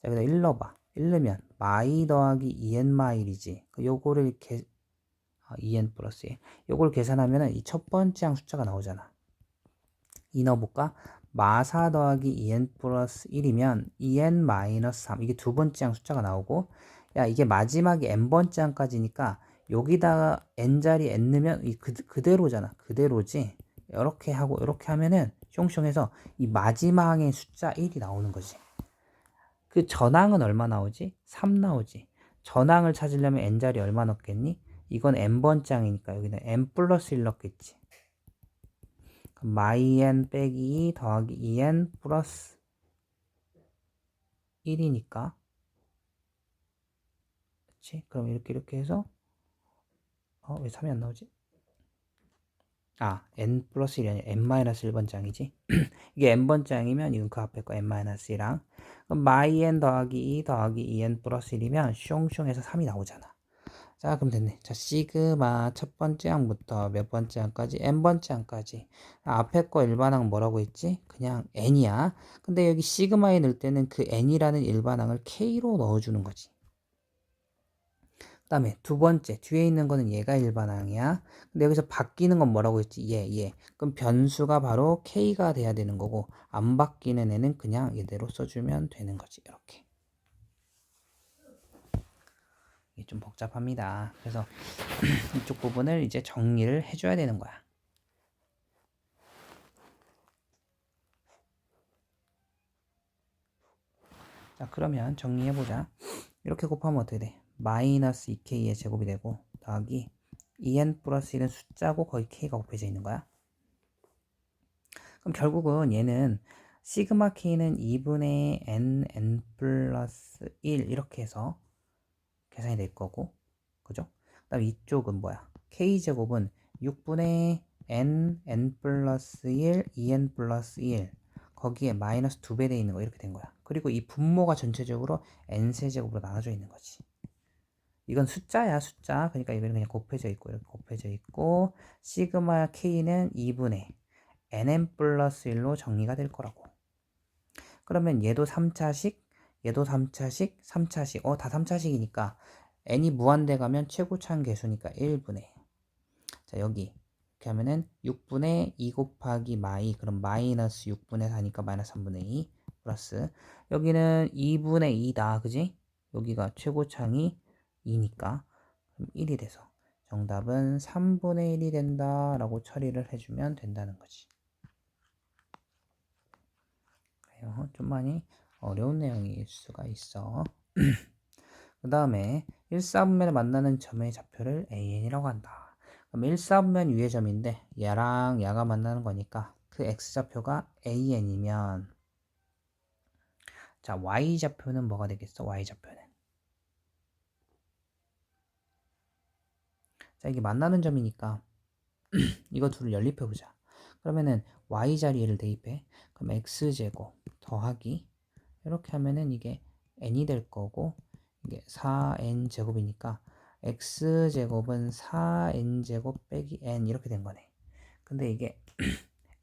자, 여기다 1 넣어봐. 1 넣으면 마이 더하기 2n 마일이지. 요거를 이렇게 2n 플러스 1. 요걸 계산하면 이 첫 번째 항 숫자가 나오잖아. 2 넣어볼까? 마4 더하기 2n 플러스 1이면 2n 마이너스 3. 이게 두 번째 항 숫자가 나오고, 야, 이게 마지막에 n번째 항까지니까 여기다가 n자리 n 넣으면 그대로잖아. 그대로지. 이렇게 하고 이렇게 하면은 숑숑해서 이 마지막에 숫자 1이 나오는 거지. 그 전항은 얼마 나오지? 3 나오지. 전항을 찾으려면 n자리 얼마 넣겠니? 이건 n번째 항이니까 여기는 n 플러스 1 넣겠지. 마이 n 빼기 2 더하기 2n 플러스 1이니까, 그치? 그럼 이렇게 해서 왜 3이 안 나오지? n 플러스 1이 아니라 n 마이너스 1번장이지. 이게 n번장이면 이건 그 앞에 거 n 마이너스 1이랑, 그럼 마이 n 더하기 2 더하기 2n 플러스 1이면 숑숑해서 3이 나오잖아. 자, 그럼 됐네. 자, 시그마 첫 번째 항부터 몇 번째 항까지? n번째 항까지. 앞에 거 일반항 뭐라고 했지? 그냥 n이야. 근데 여기 시그마에 넣을 때는 그 n이라는 일반항을 k로 넣어주는 거지. 그 다음에 두 번째, 뒤에 있는 거는 얘가 일반항이야. 근데 여기서 바뀌는 건 뭐라고 했지? 얘. 그럼 변수가 바로 k가 돼야 되는 거고, 안 바뀌는 애는 그냥 이대로 써주면 되는 거지. 이렇게. 이게 좀 복잡합니다. 그래서 이쪽 부분을 이제 정리를 해줘야 되는 거야. 자, 그러면 정리해보자. 이렇게 곱하면 어떻게 돼? 마이너스 2k의 제곱이 되고 더하기 2n 플러스 1은 숫자고 거의 k가 곱해져 있는 거야. 그럼 결국은 얘는 시그마 k는 2분의 n 플러스 1 이렇게 해서 계산이 될 거고, 그죠? 그 다음 이쪽은 뭐야? k제곱은 6분의 n 플러스 1 2n 플러스 1 거기에 마이너스 2배 돼 있는 거 이렇게 된 거야. 그리고 이 분모가 전체적으로 n세제곱으로 나눠져 있는 거지. 이건 숫자야, 숫자. 그러니까 이거는 그냥 곱해져 있고 이렇게 곱해져 있고, 시그마 k는 2분의 nn 플러스 1로 정리가 될 거라고. 그러면 얘도 3차식, 얘도 3차식, 3차식. 다 3차식이니까 n이 무한대 가면 최고차항 계수니까 1분의. 자, 여기 이렇게 하면은 6분의 2 곱하기 마이, 그럼 마이너스 6분의 4니까 마이너스 3분의 2 플러스, 여기는 2분의 2다, 그지? 여기가 최고차항이 2니까 그럼 1이 돼서 정답은 3분의 1이 된다라고 처리를 해주면 된다는 거지. 그래요. 좀 많이 어려운 내용일 수가 있어. 그 다음에 1사분면에 만나는 점의 좌표를 AN이라고 한다. 그럼 1사분면 위의 점인데 얘랑 얘가 만나는 거니까 그 X좌표가 AN이면, 자, Y좌표는 뭐가 되겠어? Y좌표는, 자, 이게 만나는 점이니까 이거 둘을 연립해보자. 그러면은 Y 자리를 대입해. 그럼 X제곱 더하기 이렇게 하면은 이게 N이 될 거고, 이게 4N제곱이니까 X제곱은 4N제곱 빼기 N 이렇게 된 거네. 근데 이게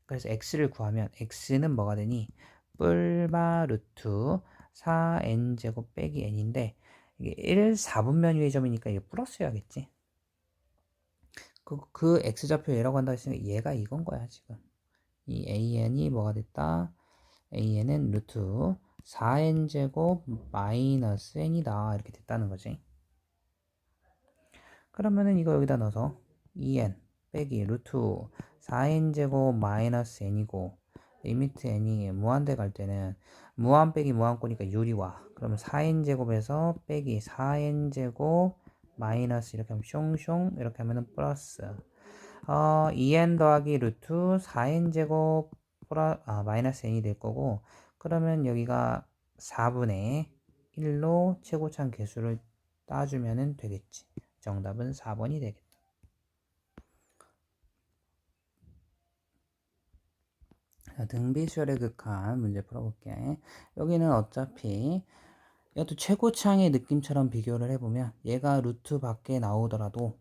그래서 X를 구하면 X는 뭐가 되니? 뿔마 루트 4N제곱 빼기 N인데 이게 1, 4분면 위의 점이니까 이게 플러스여야겠지. 그 x좌표 얘라고 한다 했으니까 얘가 이건 거야 지금. 이 an이 뭐가 됐다? an은 루트 4n제곱 마이너스 n이다 이렇게 됐다는 거지. 그러면은 이거 여기다 넣어서 2n 빼기 루트 4n제곱 마이너스 n이고 리미트 n이 무한대 갈 때는 무한 빼기 무한꼴이니까 유리와 그러면 4n제곱에서 빼기 4n제곱 마이너스 이렇게 하면 숑숑 이렇게 하면은 플러스 2n 더하기 루트 4n제곱 마이너스 n이 될 거고 그러면 여기가 4분의 1로 최고차항 개수를 따주면 되겠지. 정답은 4번이 되겠다. 자, 등비수열의 극한 문제 풀어볼게. 여기는 어차피 이것도 최고차항의 느낌처럼 비교를 해보면 얘가 루트 밖에 나오더라도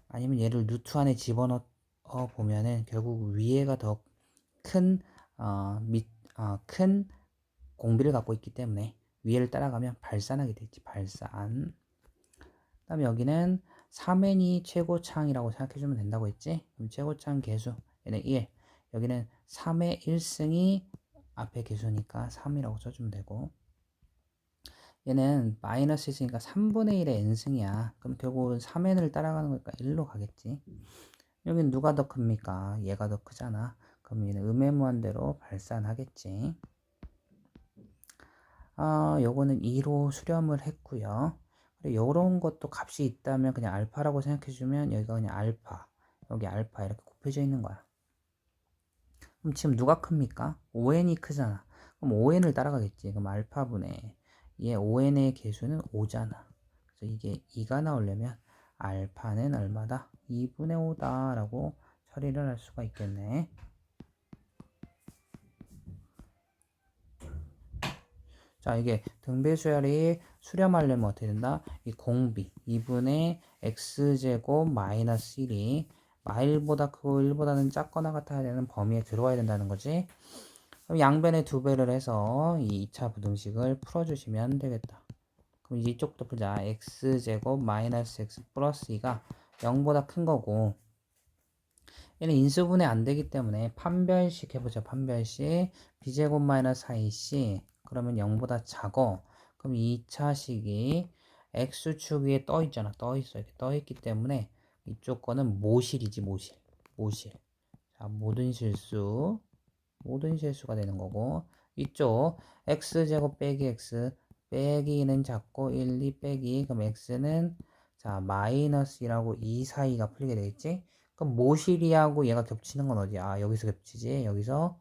아니면 얘를 루트 안에 집어넣어 보면은 결국 위에가 더 큰 공비를 갖고 있기 때문에 위에를 따라가면 발산하게 되지. 발산. 그 다음에 여기는 3n이 최고차항이라고 생각해주면 된다고 했지. 그럼 최고차항 개수 얘는 1. 여기는 3의 1승이 앞에 개수니까 3이라고 써주면 되고 얘는 마이너스 있으니까 3분의 1의 n승이야. 그럼 결국은 3n을 따라가는 거니까 1로 가겠지. 여긴 누가 더 큽니까? 얘가 더 크잖아. 그럼 얘는 음해무한대로 발산하겠지. 요거는 2로 수렴을 했고요. 그리고 요런 것도 값이 있다면 그냥 알파라고 생각해주면 여기가 그냥 알파, 여기 알파 이렇게 곱해져 있는 거야. 그럼 지금 누가 큽니까? 5n이 크잖아. 그럼 5n을 따라가겠지. 그럼 알파분의 얘 5n의 개수는 5잖아. 그래서 이게 2가 나오려면 알파는 얼마다? 2분의 5다 라고 처리를 할 수가 있겠네. 자, 이게 등비수열이 수렴하려면 어떻게 된다? 이 공비 2분의 x제곱 마이너스 1이 마일보다 크고 1보다는 작거나 같아야 되는 범위에 들어와야 된다는 거지. 그럼 양변에 2배를 해서 이 2차 부등식을 풀어주시면 되겠다. 그럼 이쪽도 보자. x제곱 마이너스 x 플러스 2가 0보다 큰 거고 얘는 인수분해 안 되기 때문에 판별식 해보자. 판별식 b제곱 마이너스 4ac 그러면 0보다 작어. 그럼 2차식이 x축 위에 떠 있잖아. 떠 있어. 이렇게 떠 있기 때문에 이쪽 거는 모실이지. 모실. 자, 모든 실수가 되는 거고 이쪽 x제곱 빼기 x 빼기는 작고 1, 2 빼기 그럼 x는 자 마이너스 1하고 2 사이가 풀리게 되겠지. 그럼 모실이하고 얘가 겹치는 건 어디야? 여기서 겹치지. 여기서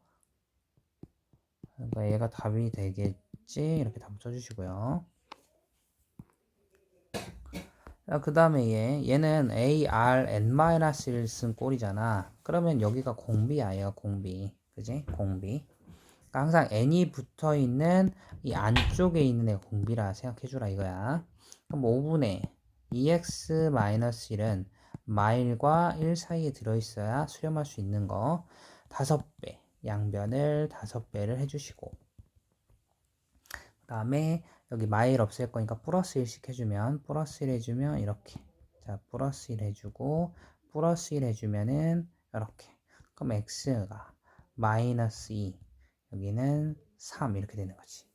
그러니까 얘가 답이 되겠지. 이렇게 답 써주시고요. 그 다음에 얘는 ARN-1 쓴 꼴이잖아. 그러면 여기가 공비야. 얘가 공비. 그지? 공비. 그러니까 항상 n이 붙어 있는 이 안쪽에 있는 애가 공비라 생각해주라 이거야. 그럼 5분의 2x-1은 마일과 1 사이에 들어있어야 수렴할 수 있는 거 5배 양변을 5배를 해주시고 그 다음에 여기 마일 없앨 거니까 플러스 1씩 해주면 플러스 1 해주면 이렇게 자 플러스 1 해주고 플러스 1 해주면은 이렇게 그럼 x가 마이너스 2 여기는 3 이렇게 되는 거지.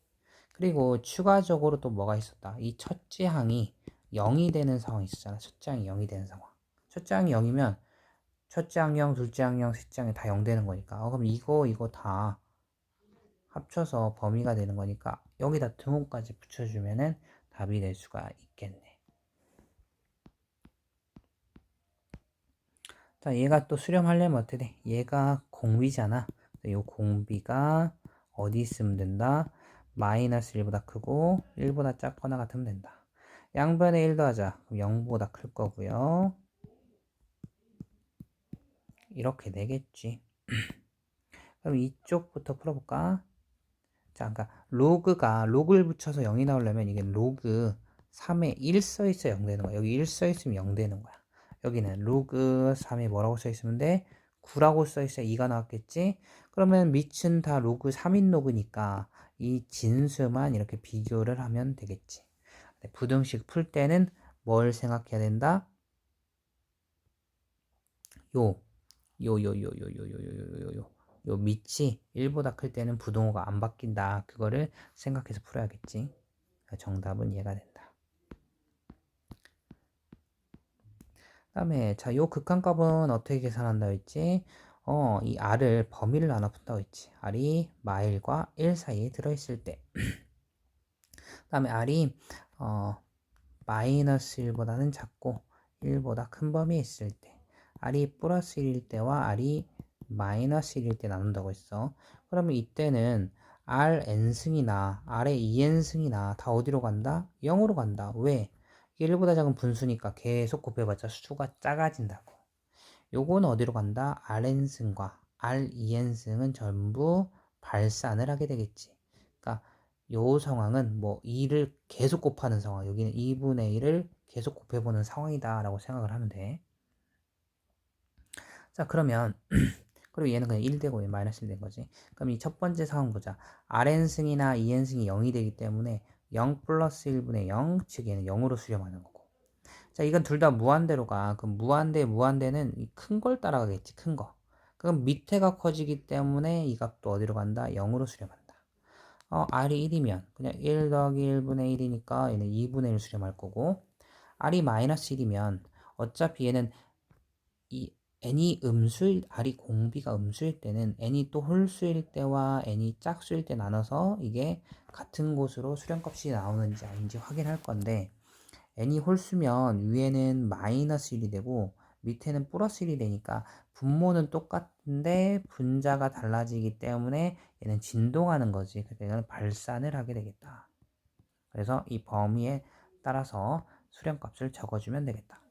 그리고 추가적으로 또 뭐가 있었다. 이 첫째 항이 0이 되는 상황이 있었잖아. 첫째 항이 0이 되는 상황. 첫째 항이 0이면 첫째 항 0, 둘째 항 0, 셋째 항이 다 0 되는 거니까. 그럼 이거 다 합쳐서 범위가 되는 거니까 여기다 등호까지 붙여주면은 답이 될 수가 있겠네. 자, 얘가 또 수렴하려면 어떻게 돼? 얘가 공비잖아. 이 공비가 어디 있으면 된다? 마이너스 1보다 크고 1보다 작거나 같으면 된다. 양변에 1 더하자. 그럼 0보다 클 거고요. 이렇게 되겠지. 그럼 이쪽부터 풀어볼까? 자, 그러니까 로그를 붙여서 0이 나오려면 이게 로그 3에 1 써있어야 0 되는 거야. 여기 1 써있으면 0 되는 거야. 여기는 로그 3에 뭐라고 써있으면 돼? 9라고 써있어야 2가 나왔겠지? 그러면 밑은 다 로그 3인 로그니까 이 진수만 이렇게 비교를 하면 되겠지. 부등식 풀 때는 뭘 생각해야 된다? 요 요 밑이 1보다 클 때는 부등호가 안 바뀐다. 그거를 생각해서 풀어야겠지. 정답은 얘가 된다. 그다음에 자, 요 극한값은 어떻게 계산한다고 했지? 이 r을 범위를 나눠 푼다고 했지. r이 마일과 1 사이에 들어있을 때. 그다음에 r이 마이너스 1보다는 작고 1보다 큰 범위에 있을 때, r이 플러스 1일 때와 r이 마이너스 1일 때 나눈다고 했어. 그러면 이때는 rn승이나 r의 2n승이나 다 어디로 간다? 0으로 간다. 왜? 1보다 작은 분수니까 계속 곱해봤자 수가 작아진다고. 요거는 어디로 간다? rn승과 r2n승은 전부 발산을 하게 되겠지. 그러니까 요 상황은 뭐 2를 계속 곱하는 상황, 여기는 2분의 1을 계속 곱해보는 상황이다 라고 생각을 하면 돼. 자, 그러면 그리고 얘는 그냥 1 되고 얘 마이너스 1 된 거지. 그럼 이 첫 번째 상황 보자. rn승이나 2n승이 0이 되기 때문에 0 플러스 1분의 0, 즉 얘는 0으로 수렴하는 거고. 자, 이건 둘 다 무한대로 가. 그럼 무한대는 이 큰 걸 따라가겠지, 큰 거. 그럼 밑에가 커지기 때문에 이 값도 어디로 간다? 0으로 수렴한다. r이 1이면 그냥 1 더하기 1분의 1이니까 얘는 2분의 1 수렴할 거고, r이 마이너스 1이면 어차피 얘는 이 n이 음수일, r이 공비가 음수일 때는 n이 또 홀수일 때와 n이 짝수일 때 나눠서 이게 같은 곳으로 수렴값이 나오는지 아닌지 확인할 건데, n이 홀수면 위에는 마이너스 1이 되고 밑에는 플러스 1이 되니까 분모는 똑같은데 분자가 달라지기 때문에 얘는 진동하는 거지. 그래서 얘는 발산을 하게 되겠다. 그래서 이 범위에 따라서 수렴값을 적어주면 되겠다.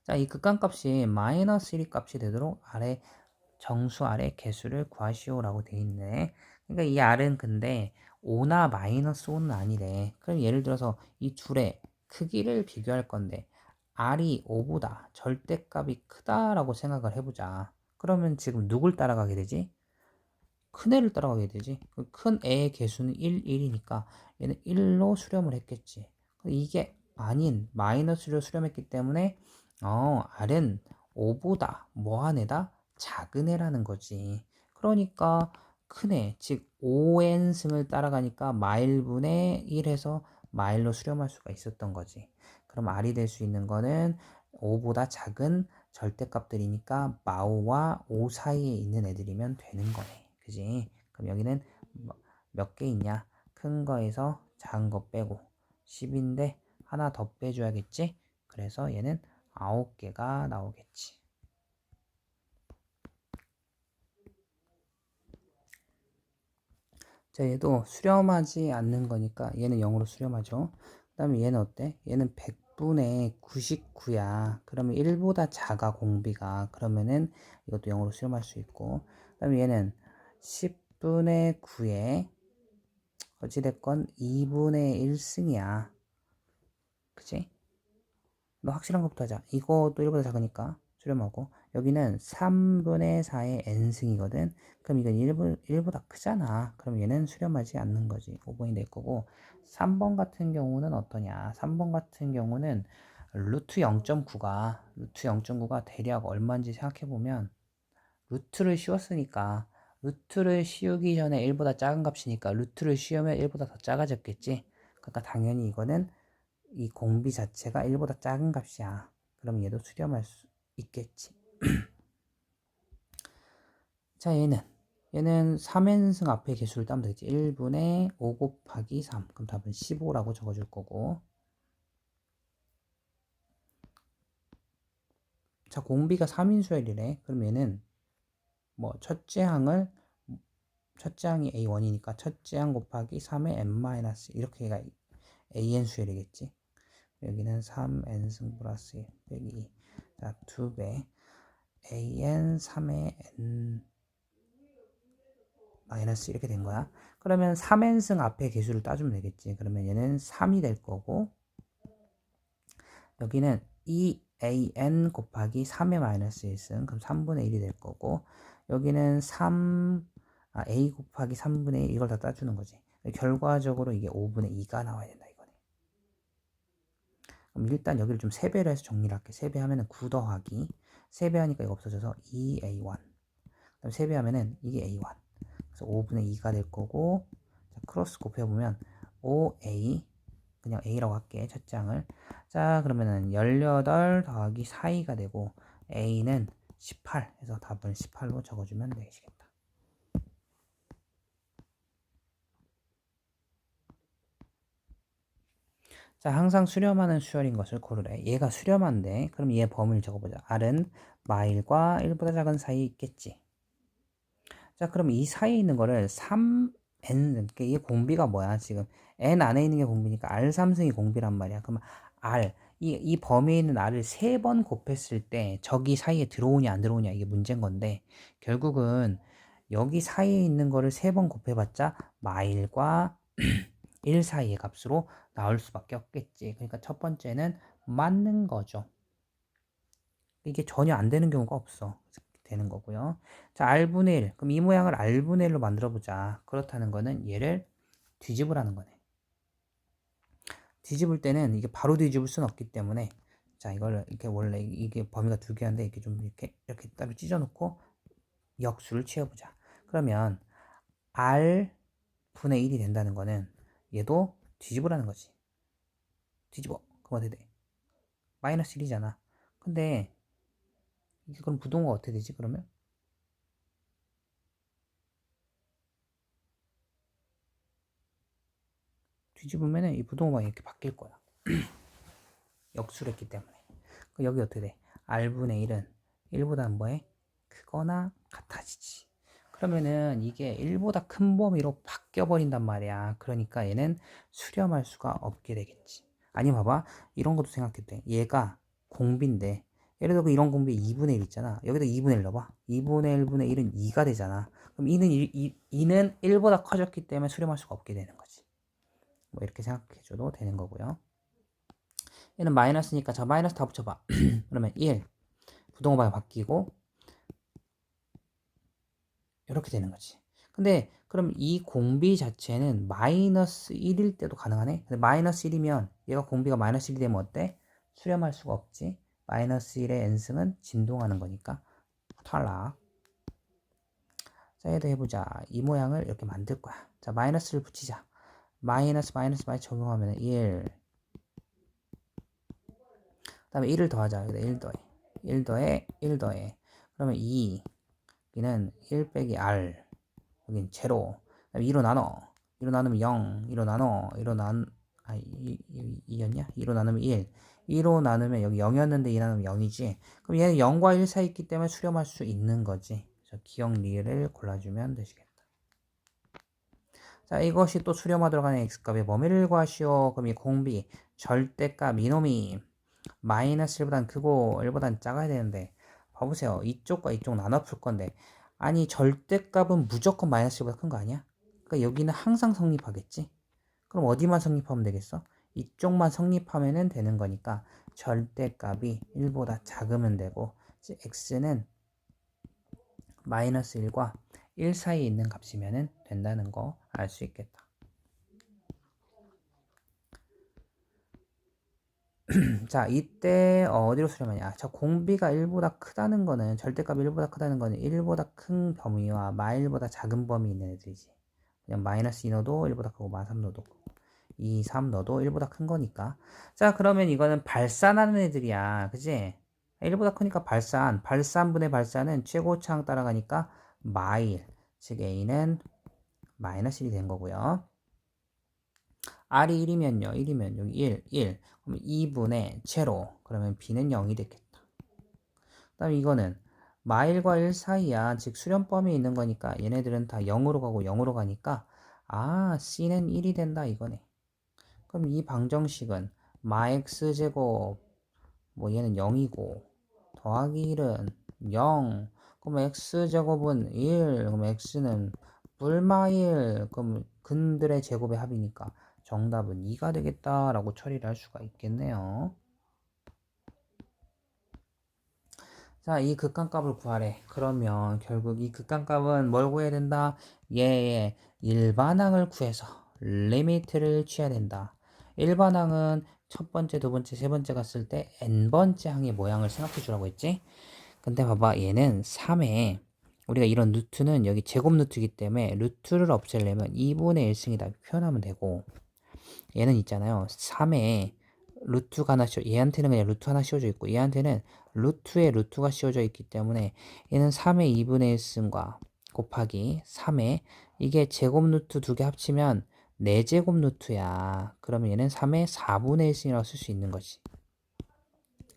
자, 이 극한값이 마이너스 1이 값이 되도록 아래 정수 아래 개수를 구하시오라고 돼 있네. 그러니까 이 r은 근데 5나 마이너스 5는 아니래. 그럼 예를 들어서 이 둘의 크기를 비교할 건데 r이 5보다 절대값이 크다라고 생각을 해보자. 그러면 지금 누굴 따라가게 되지? 큰 애를 따라가게 되지. 큰 애의 개수는 1, 1이니까 얘는 1로 수렴을 했겠지. 이게 아닌 마이너스로 수렴했기 때문에 r은 5보다 뭐한 애다? 작은 애라는 거지. 그러니까 큰 애, 즉 5n승을 따라가니까 마일분의 1에서 마일로 수렴할 수가 있었던 거지. 그럼 r이 될 수 있는 거는 5보다 작은 절대값들이니까 마오와 5 사이에 있는 애들이면 되는 거네. 그지? 그럼 여기는 몇 개 있냐? 큰 거에서 작은 거 빼고 10인데 하나 더 빼줘야겠지? 그래서 얘는 9개가 나오겠지. 자, 얘도 수렴하지 않는 거니까 얘는 0으로 수렴하죠. 그 다음에 얘는 어때? 얘는 100분의 99야. 그러면 1보다 작아 공비가. 그러면은 이것도 0으로 수렴할 수 있고. 그 다음에 얘는 10분의 9에 어찌됐건 2분의 1승이야. 그치? 너 확실한 것부터 하자. 이것도 1보다 작으니까 수렴하고, 여기는 3분의 4의 n승이거든. 그럼 이건 1보다 크잖아. 그럼 얘는 수렴하지 않는 거지. 5번이 될 거고, 3번 같은 경우는 어떠냐? 3번 같은 경우는 루트 0.9가 대략 얼마인지 생각해보면, 루트를 씌웠으니까 루트를 씌우기 전에 1보다 작은 값이니까 루트를 씌우면 1보다 더 작아졌겠지. 그러니까 당연히 이거는 이 공비 자체가 1보다 작은 값이야. 그럼 얘도 수렴할 수 있겠지. 자, 얘는 3n승 앞에 개수를 따면 되겠지. 1분의 5 곱하기 3. 그럼 답은 15라고 적어줄 거고. 자, 공비가 3인수열이래. 그럼 얘는 뭐 첫째 항이 A1이니까 첫째 항 곱하기 3의 n- 이렇게가 AN 수열이겠지. 여기는 3n승 플러스 1 빼기 2. 자, 2배 AN 3의 n 마이너스 이렇게 된 거야. 그러면 3n승 앞에 개수를 따주면 되겠지. 그러면 얘는 3이 될 거고, 여기는 2an 곱하기 3의 마이너스 1승, 그럼 3분의 1이 될 거고, 여기는 a 곱하기 3분의 1 이걸 다 따주는 거지. 결과적으로 이게 5분의 2가 나와야 된다 이거네. 그럼 일단 여기를 좀 3배로 해서 정리를 할게. 3배 하면은 9 더하기 세배하니까 이거 없어져서 2a1. 그다음 세배하면은 이게 a1. 그래서 5분의 2가 될 거고, 자, 크로스 곱해보면 5a, 그냥 a라고 할게, 첫 장을. 자, 그러면은 18 더하기 4이가 되고, a는 18 해서 답은 18로 적어주면 되시겠다. 자, 항상 수렴하는 수열인 것을 고르래. 얘가 수렴한데, 그럼 얘 범위를 적어보자. R은 마일과 1보다 작은 사이에 있겠지. 자, 그럼 이 사이에 있는 거를 3n, 그러니까 이 공비가 뭐야? 지금 n 안에 있는 게 공비니까 R3승이 공비란 말이야. 그럼 R, 이 범위에 있는 R을 3번 곱했을 때 저기 사이에 들어오냐 안 들어오냐 이게 문제인 건데, 결국은 여기 사이에 있는 거를 3번 곱해봤자 마일과 1 사이의 값으로 나올 수밖에 없겠지. 그러니까 첫 번째는 맞는 거죠. 이게 전혀 안 되는 경우가 없어. 되는 거고요. 자, R분의 1. 그럼 이 모양을 R분의 1로 만들어 보자. 그렇다는 거는 얘를 뒤집으라는 거네. 뒤집을 때는 이게 바로 뒤집을 수는 없기 때문에, 자, 이걸 이렇게 원래 이게 범위가 두 개인데 이렇게 좀 이렇게 따로 찢어 놓고 역수를 취해보자. 그러면 R분의 1이 된다는 거는 얘도 뒤집으라는 거지. 뒤집어. 그럼 어떻게 돼? 마이너스 1이잖아. 근데 이게 그럼 부동호가 어떻게 되지 그러면? 뒤집으면 이 부동호가 이렇게 바뀔 거야. 역수를 했기 때문에. 그럼 여기 어떻게 돼? R분의 1은 1보다는 뭐해? 크거나 같아지지. 그러면은 이게 1보다 큰 범위로 바뀌어버린단 말이야. 그러니까 얘는 수렴할 수가 없게 되겠지. 아니 봐봐. 이런 것도 생각해도 돼. 얘가 공비인데, 예를 들어 이런 공비 2분의 1 있잖아. 여기다 2분의 1 넣어봐. 2분의 1분의 1은 2가 되잖아. 그럼 2는 1보다 커졌기 때문에 수렴할 수가 없게 되는 거지. 뭐 이렇게 생각해줘도 되는 거고요. 얘는 마이너스니까 저 마이너스 다 붙여봐. 그러면 1 부동호방이 바뀌고 이렇게 되는 거지. 근데 그럼 이 공비 자체는 마이너스 1일 때도 가능하네? 근데 마이너스 1이면 얘가 공비가 마이너스 1이 되면 어때? 수렴할 수가 없지. 마이너스 1의 n승은 진동하는 거니까 탈락. 자, 얘도 해보자. 이 모양을 이렇게 만들 거야. 자, 마이너스를 붙이자. 마이너스 적용하면 1. 그 다음에 1을 더하자. 여기다 1 더해. 1 더해. 1 더해. 그러면 2. 여기는 1 빼기 r. 여긴 제로. 2로 나눠. 2로 나누면 0. 2로 나눠. 2였냐? 2로 나누면 1. 2로 나누면 여기 0이었는데 2 나누면 0이지. 그럼 얘는 0과 1 사이 있기 때문에 수렴할 수 있는 거지. 그래서 기억 리을을 골라주면 되시겠다. 자, 이것이 또 수렴하도록 하는 x값의 범위를 구하시오. 그럼 이 공비, 절대값 이놈이 마이너스 1보단 크고 1보단 작아야 되는데, 봐보세요. 이쪽과 이쪽 나눠 풀 건데, 아니 절대값은 무조건 마이너스 1보다 큰 거 아니야? 그러니까 여기는 항상 성립하겠지? 그럼 어디만 성립하면 되겠어? 이쪽만 성립하면 되는 거니까 절대값이 1보다 작으면 되고, x는 마이너스 1과 1 사이에 있는 값이면 된다는 거 알 수 있겠다. 자, 이때 어디로 수렴하냐? 자, 공비가 1보다 크다는 거는, 절대값이 1보다 크다는 거는 1보다 큰 범위와 마일보다 작은 범위 있는 애들이지. 그냥 마이너스 2 넣어도 1보다 크고 마 3 넣어도 2, 3 넣어도 1보다 큰 거니까. 자, 그러면 이거는 발산하는 애들이야. 그지? 1보다 크니까 발산분의 발산은 최고차항 따라가니까 마일. 즉 A는 마이너스 1이 된 거고요. R이 1이면요. 1이면 여기 1. 그럼 2분의 제로. 그러면 B는 0이 되겠다. 그 다음에 이거는 마일과 1 사이야. 즉 수렴 범위에 있는 거니까 얘네들은 다 0으로 가고 0으로 가니까 C는 1이 된다 이거네. 그럼 이 방정식은 마 x제곱, 뭐 얘는 0이고 더하기 1은 0. 그럼 x제곱은 1. 그럼 x는 불마 1. 그럼 근들의 제곱의 합이니까 정답은 2가 되겠다라고 처리를 할 수가 있겠네요. 자, 이 극한값을 구하래. 그러면 결국 이 극한값은 뭘 구해야 된다? 얘의 일반항을 구해서 리미트를 취해야 된다. 일반항은 첫 번째, 두 번째, 세 번째 갔을 때 n번째 항의 모양을 생각해 주라고 했지? 근데 봐봐, 얘는 3에 우리가 이런 루트는 여기 제곱 루트이기 때문에 루트를 없애려면 2분의 1승이다 표현하면 되고, 얘는 있잖아요. 3에 루트가 하나 얘한테는 그냥 루트 하나 씌워져 있고 얘한테는 루트에 루트가 씌워져 있기 때문에 얘는 3의 2분의 1승과 곱하기 3에 이게 제곱 루트 두 개 합치면 4제곱 루트야. 그러면 얘는 3의 4분의 1승이라고 쓸 수 있는 거지.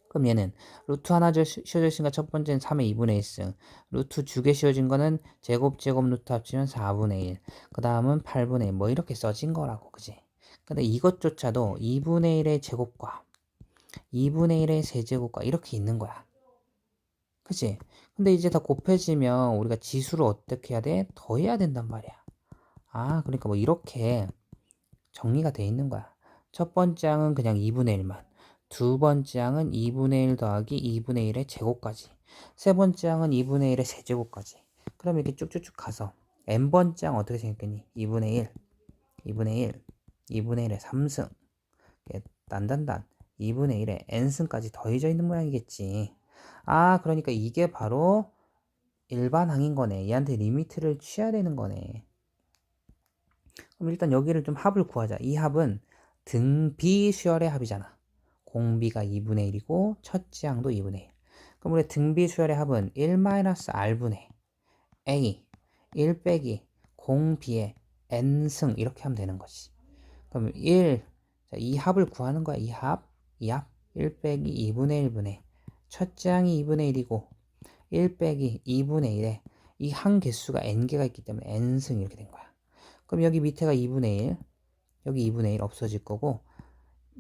그럼 얘는 루트 하나 씌워져 있으니까 첫 번째는 3의 2분의 1승, 루트 두 개 씌워진 거는 제곱 루트 합치면 4분의 1, 그 다음은 8분의 1, 뭐 이렇게 써진 거라고, 그지? 근데 이것조차도 2분의 1의 제곱과 2분의 1의 세제곱과 이렇게 있는 거야. 그치? 근데 이제 다 곱해지면 우리가 지수를 어떻게 해야 돼? 더해야 된단 말이야. 그러니까 뭐 이렇게 정리가 돼 있는 거야. 첫 번째 항은 그냥 2분의 1만. 두 번째 항은 2분의 1 더하기 2분의 1의 제곱까지. 세 번째 항은 2분의 1의 세제곱까지. 그럼 이렇게 쭉쭉쭉 가서 n번째 항 어떻게 생겼겠니? 2분의 1, 2분의 1, 2분의 1의 3승. 단단단 2분의 1에 n승까지 더해져 있는 모양이겠지. 그러니까 이게 바로 일반항인 거네. 얘한테 리미트를 취해야 되는 거네. 그럼 일단 여기를 좀 합을 구하자. 이 합은 등비수열의 합이잖아. 공비가 2분의 1이고 첫째 항도 2분의 1. 그럼 우리 등비수열의 합은 1-r분의 a 1 빼기 공비의 n승 이렇게 하면 되는 거지. 그럼 1, 자, 이 합을 구하는 거야. 이 합, 1 빼기 2분의 1분의 첫째 항이 2분의 1이고 1 빼기 2분의 1에 이 항 개수가 n개가 있기 때문에 n승 이렇게 된 거야. 그럼 여기 밑에가 2분의 1, 여기 2분의 1 없어질 거고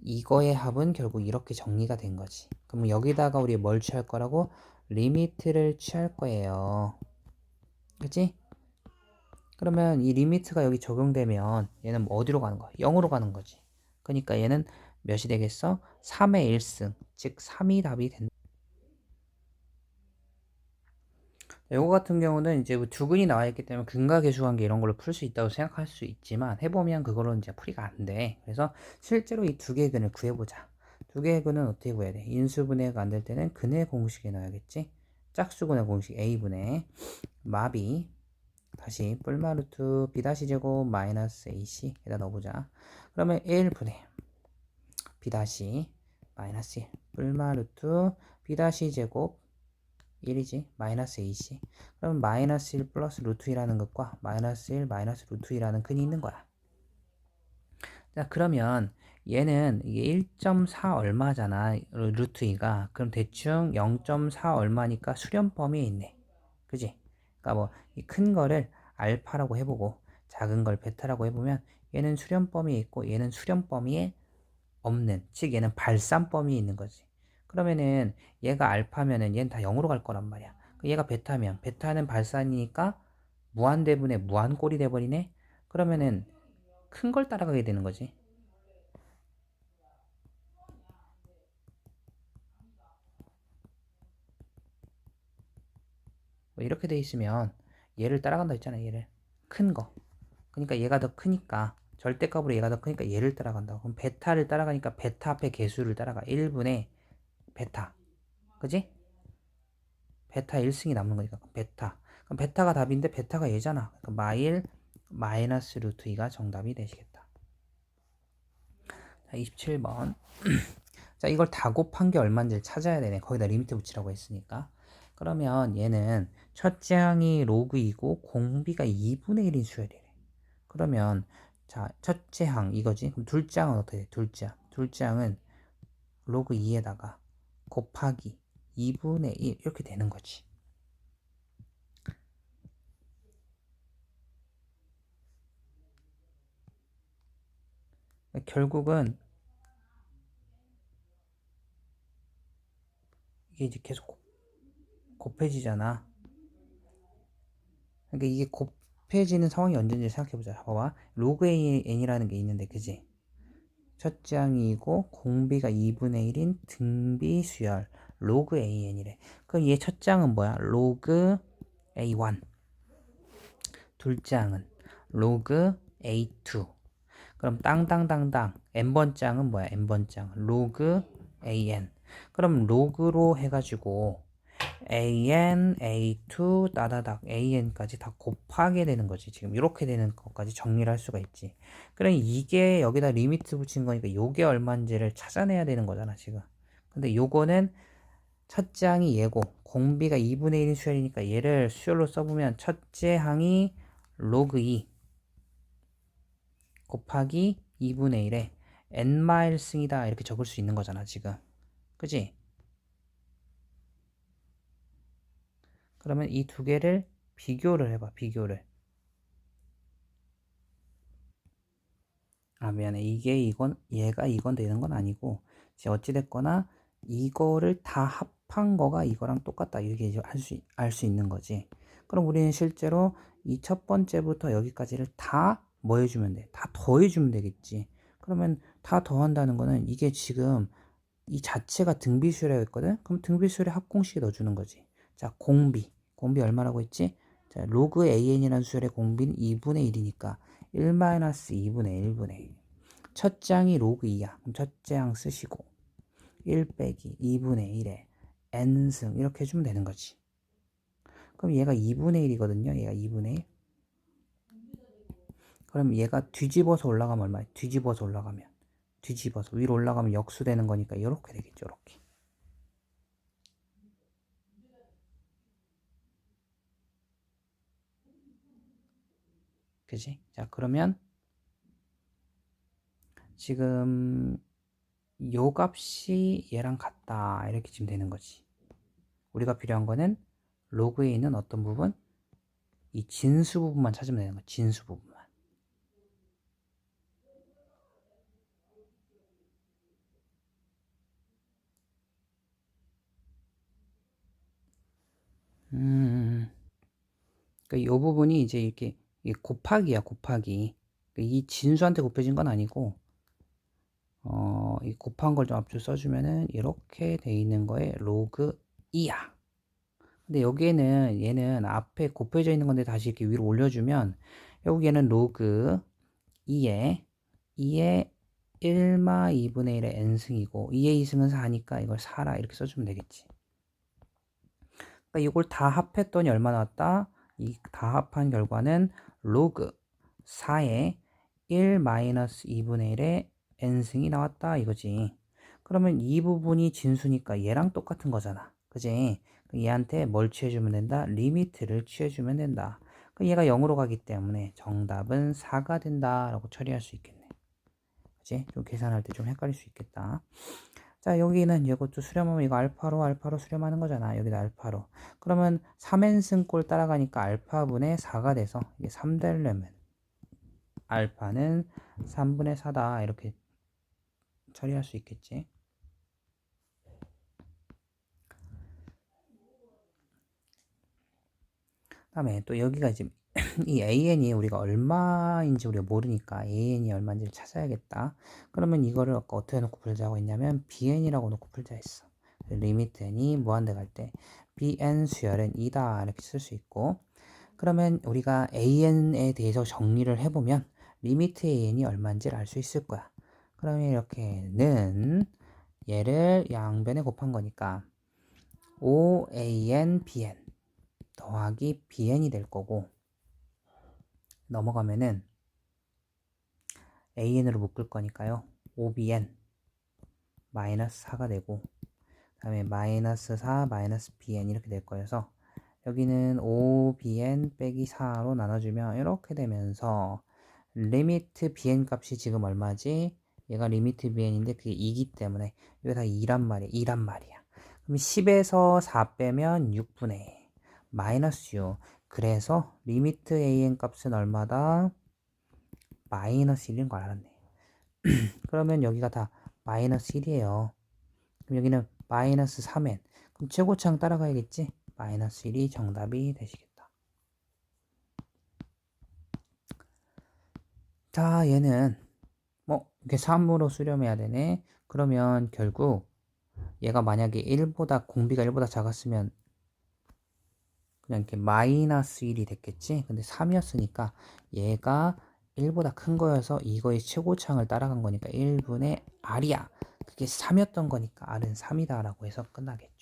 이거의 합은 결국 이렇게 정리가 된 거지. 그럼 여기다가 우리 뭘 취할 거라고? 리미트를 취할 거예요. 그치? 그러면 이 리미트가 여기 적용되면 얘는 뭐 어디로 가는 거야? 0으로 가는 거지. 그러니까 얘는 몇이 되겠어? 3의 1승, 즉 3이 답이 된다. 이거 같은 경우는 이제 두근이 나와 있기 때문에 근과 계수 관계 이런 걸로 풀 수 있다고 생각할 수 있지만 해보면 그걸로 이제 풀이가 안 돼. 그래서 실제로 이 두 개의 근을 구해보자. 두 개의 근은 어떻게 구해야 돼? 인수분해가 안 될 때는 근의 공식에 넣어야겠지. 짝수근의 공식 A분의 마비 다시 뿔마루트 B 제곱 마이너스 AC 에다 넣어보자. 그러면 1분의 B 마이너스 1 뿔마루트 B 제곱 1이지 마이너스 AC. 그럼 마이너스 1 플러스 루트 2라는 것과 마이너스 1 마이너스 루트 2라는 근이 있는 거야. 자, 그러면 얘는 이게 1.4 얼마잖아 루트 2가. 그럼 대충 0.4 얼마니까 수렴 범위에 있네. 그지? 그러니까 뭐 이 큰 거를 알파라고 해보고 작은 걸 베타라고 해보면 얘는 수렴 범위에 있고 얘는 수렴 범위에 없는, 즉 얘는 발산 범위에 있는 거지. 그러면은 얘가 알파면은 얘는 다 0으로 갈 거란 말이야. 얘가 베타면 베타는 발산이니까 무한대분의 무한꼴이 돼버리네. 그러면은 큰 걸 따라가게 되는 거지. 뭐 이렇게 돼 있으면 얘를 따라간다 했잖아. 얘를 큰 거. 그러니까 얘가 더 크니까 절대값으로 얘가 더 크니까 얘를 따라간다. 그럼 베타를 따라가니까 베타 앞에 개수를 따라가. 1분의 베타. 그지? 베타 1승이 남는 거니까 베타. 그럼 베타가 답인데 베타가 얘잖아. 그러니까 마일 마이너스 루트 2가 정답이 되시겠다. 자, 27번. 자, 이걸 다 곱한 게 얼마인지를 찾아야 되네. 거기다 리미트 붙이라고 했으니까. 그러면 얘는 첫째 항이 로그 2고 공비가 2분의 1인 수열이래. 그러면 자, 첫째 항 이거지. 그럼 둘째 항은 어떻게 돼? 둘째 항은 로그 2에다가 곱하기 2분의 1 이렇게 되는 거지. 결국은 이게 이제 계속 곱해지잖아. 그러니까 이게 곱해지는 상황이 언제인지 생각해보자. 봐봐. 로그 n이라는 게 있는데, 그지? 첫째 항이고 공비가 2분의 1인 등비 수열 로그 an이래. 그럼 얘 첫째 항은 뭐야? 로그 a1. 둘째 항은 로그 a2. 그럼 땅땅땅땅 n번째 항은 뭐야? n번째 항 로그 an. 그럼 로그로 해가지고 an, a2, 따다닥, an까지 다 곱하게 되는 거지. 지금 이렇게 되는 것까지 정리를 할 수가 있지. 그럼 이게 여기다 리미트 붙인 거니까 요게 얼마인지를 찾아내야 되는 거잖아, 지금. 근데 요거는 첫째 항이 얘고 공비가 2분의 1인 수열이니까 얘를 수열로 써보면 첫째 항이 로그 2 곱하기 2분의 1에 n-승이다 이렇게 적을 수 있는 거잖아, 지금. 그지? 그러면 이 두 개를 비교를 해봐, 비교를. 아, 미안해. 이게 이건, 얘가 이건 되는 건 아니고, 어찌됐거나 이거를 다 합한 거가 이거랑 똑같다. 이렇게 이제 알 수 있는 거지. 그럼 우리는 실제로 이 첫 번째부터 여기까지를 다 뭐 해주면 돼? 다 더해주면 되겠지. 그러면 다 더한다는 거는 이게 지금 이 자체가 등비수열이라고 했거든? 그럼 등비수열의 합공식에 넣어주는 거지. 자, 공비. 공비 얼마라고 했지? 자, 로그 an이라는 수열의 공비는 2분의 1이니까 1-2분의 1분의 1. 첫째 항이 로그 2야. 그럼 첫째 항 쓰시고 1 빼기 2분의 1에 n승 이렇게 해주면 되는 거지. 그럼 얘가 2분의 1이거든요. 얘가 2분의 1. 그럼 얘가 뒤집어서 올라가면 얼마야? 뒤집어서 올라가면. 뒤집어서 위로 올라가면 역수되는 거니까 이렇게 되겠죠. 이렇게. 그지? 자, 그러면 지금 요 값이 얘랑 같다. 이렇게 지금 되는 거지. 우리가 필요한 거는 로그에 있는 어떤 부분? 이 진수 부분만 찾으면 되는 거야. 진수 부분만. 그러니까 이 부분이 이제 이렇게 곱하기야, 곱하기. 그러니까 이 진수한테 곱해진 건 아니고, 이 곱한 걸 좀 앞줄 써주면은 이렇게 돼 있는 거에 로그 2야. 근데 여기에는 얘는 앞에 곱해져 있는 건데 다시 이렇게 위로 올려주면 여기에는 로그 2에 1마 2분의 1의 n승이고 2의 2승은 4니까 이걸 4라 이렇게 써주면 되겠지. 그러니까 이걸 다 합했더니 얼마 나왔다? 이 다 합한 결과는 로그 4에 1-2분의 1의 n승이 나왔다 이거지. 그러면 이 부분이 진수니까 얘랑 똑같은 거잖아. 그지? 얘한테 뭘 취해주면 된다? 리미트를 취해주면 된다. 얘가 0으로 가기 때문에 정답은 4가 된다라고 처리할 수 있겠네. 그지? 좀 계산할 때 좀 헷갈릴 수 있겠다. 자, 여기는 이것도 수렴하면 이거 알파로 수렴하는 거잖아. 여기도 알파로. 그러면 3n승 꼴 따라가니까 알파분의 4가 돼서 이게 3 되려면 알파는 3분의 4다. 이렇게 처리할 수 있겠지. 다음에 또 여기가 이제 이 an이 우리가 얼마인지 우리가 모르니까 an이 얼마인지를 찾아야겠다. 그러면 이거를 아까 어떻게 놓고 풀자고 했냐면 bn이라고 놓고 풀자 했어. 리미트 n이 무한대 갈 때 bn 수열은 2다 이렇게 쓸 수 있고, 그러면 우리가 an에 대해서 정리를 해보면 리미트 an이 얼마인지를 알 수 있을 거야. 그러면 이렇게는 얘를 양변에 곱한 거니까 OAN BN 더하기 BN이 될 거고, 넘어가면은 AN으로 묶을 거니까요. OBN 마이너스 4가 되고, 그 다음에 마이너스 4 마이너스 BN 이렇게 될 거여서 여기는 OBN 빼기 4로 나눠주면 이렇게 되면서 리미트 BN 값이 지금 얼마지? 얘가 리미트 BN인데 그게 2기 때문에 이게 다 2란 말이야. 2란 말이야. 그럼 10에서 4 빼면 6분의 마이너스 6. 그래서 리미트 AN 값은 얼마다? 마이너스 1인 걸 알았네. 그러면 여기가 다 마이너스 1이에요. 그럼 여기는 마이너스 3n. 그럼 최고차항 따라가야겠지? 마이너스 1이 정답이 되시겠다. 자, 얘는 뭐 이렇게 3으로 수렴해야 되네. 그러면 결국 얘가 만약에 1보다 공비가 1보다 작았으면 그냥 이렇게 마이너스 1이 됐겠지. 근데 3이었으니까 얘가 1보다 큰 거여서 이거의 최고차항을 따라간 거니까 1분의 R이야. 그게 3이었던 거니까 R은 3이다 라고 해서 끝나겠지.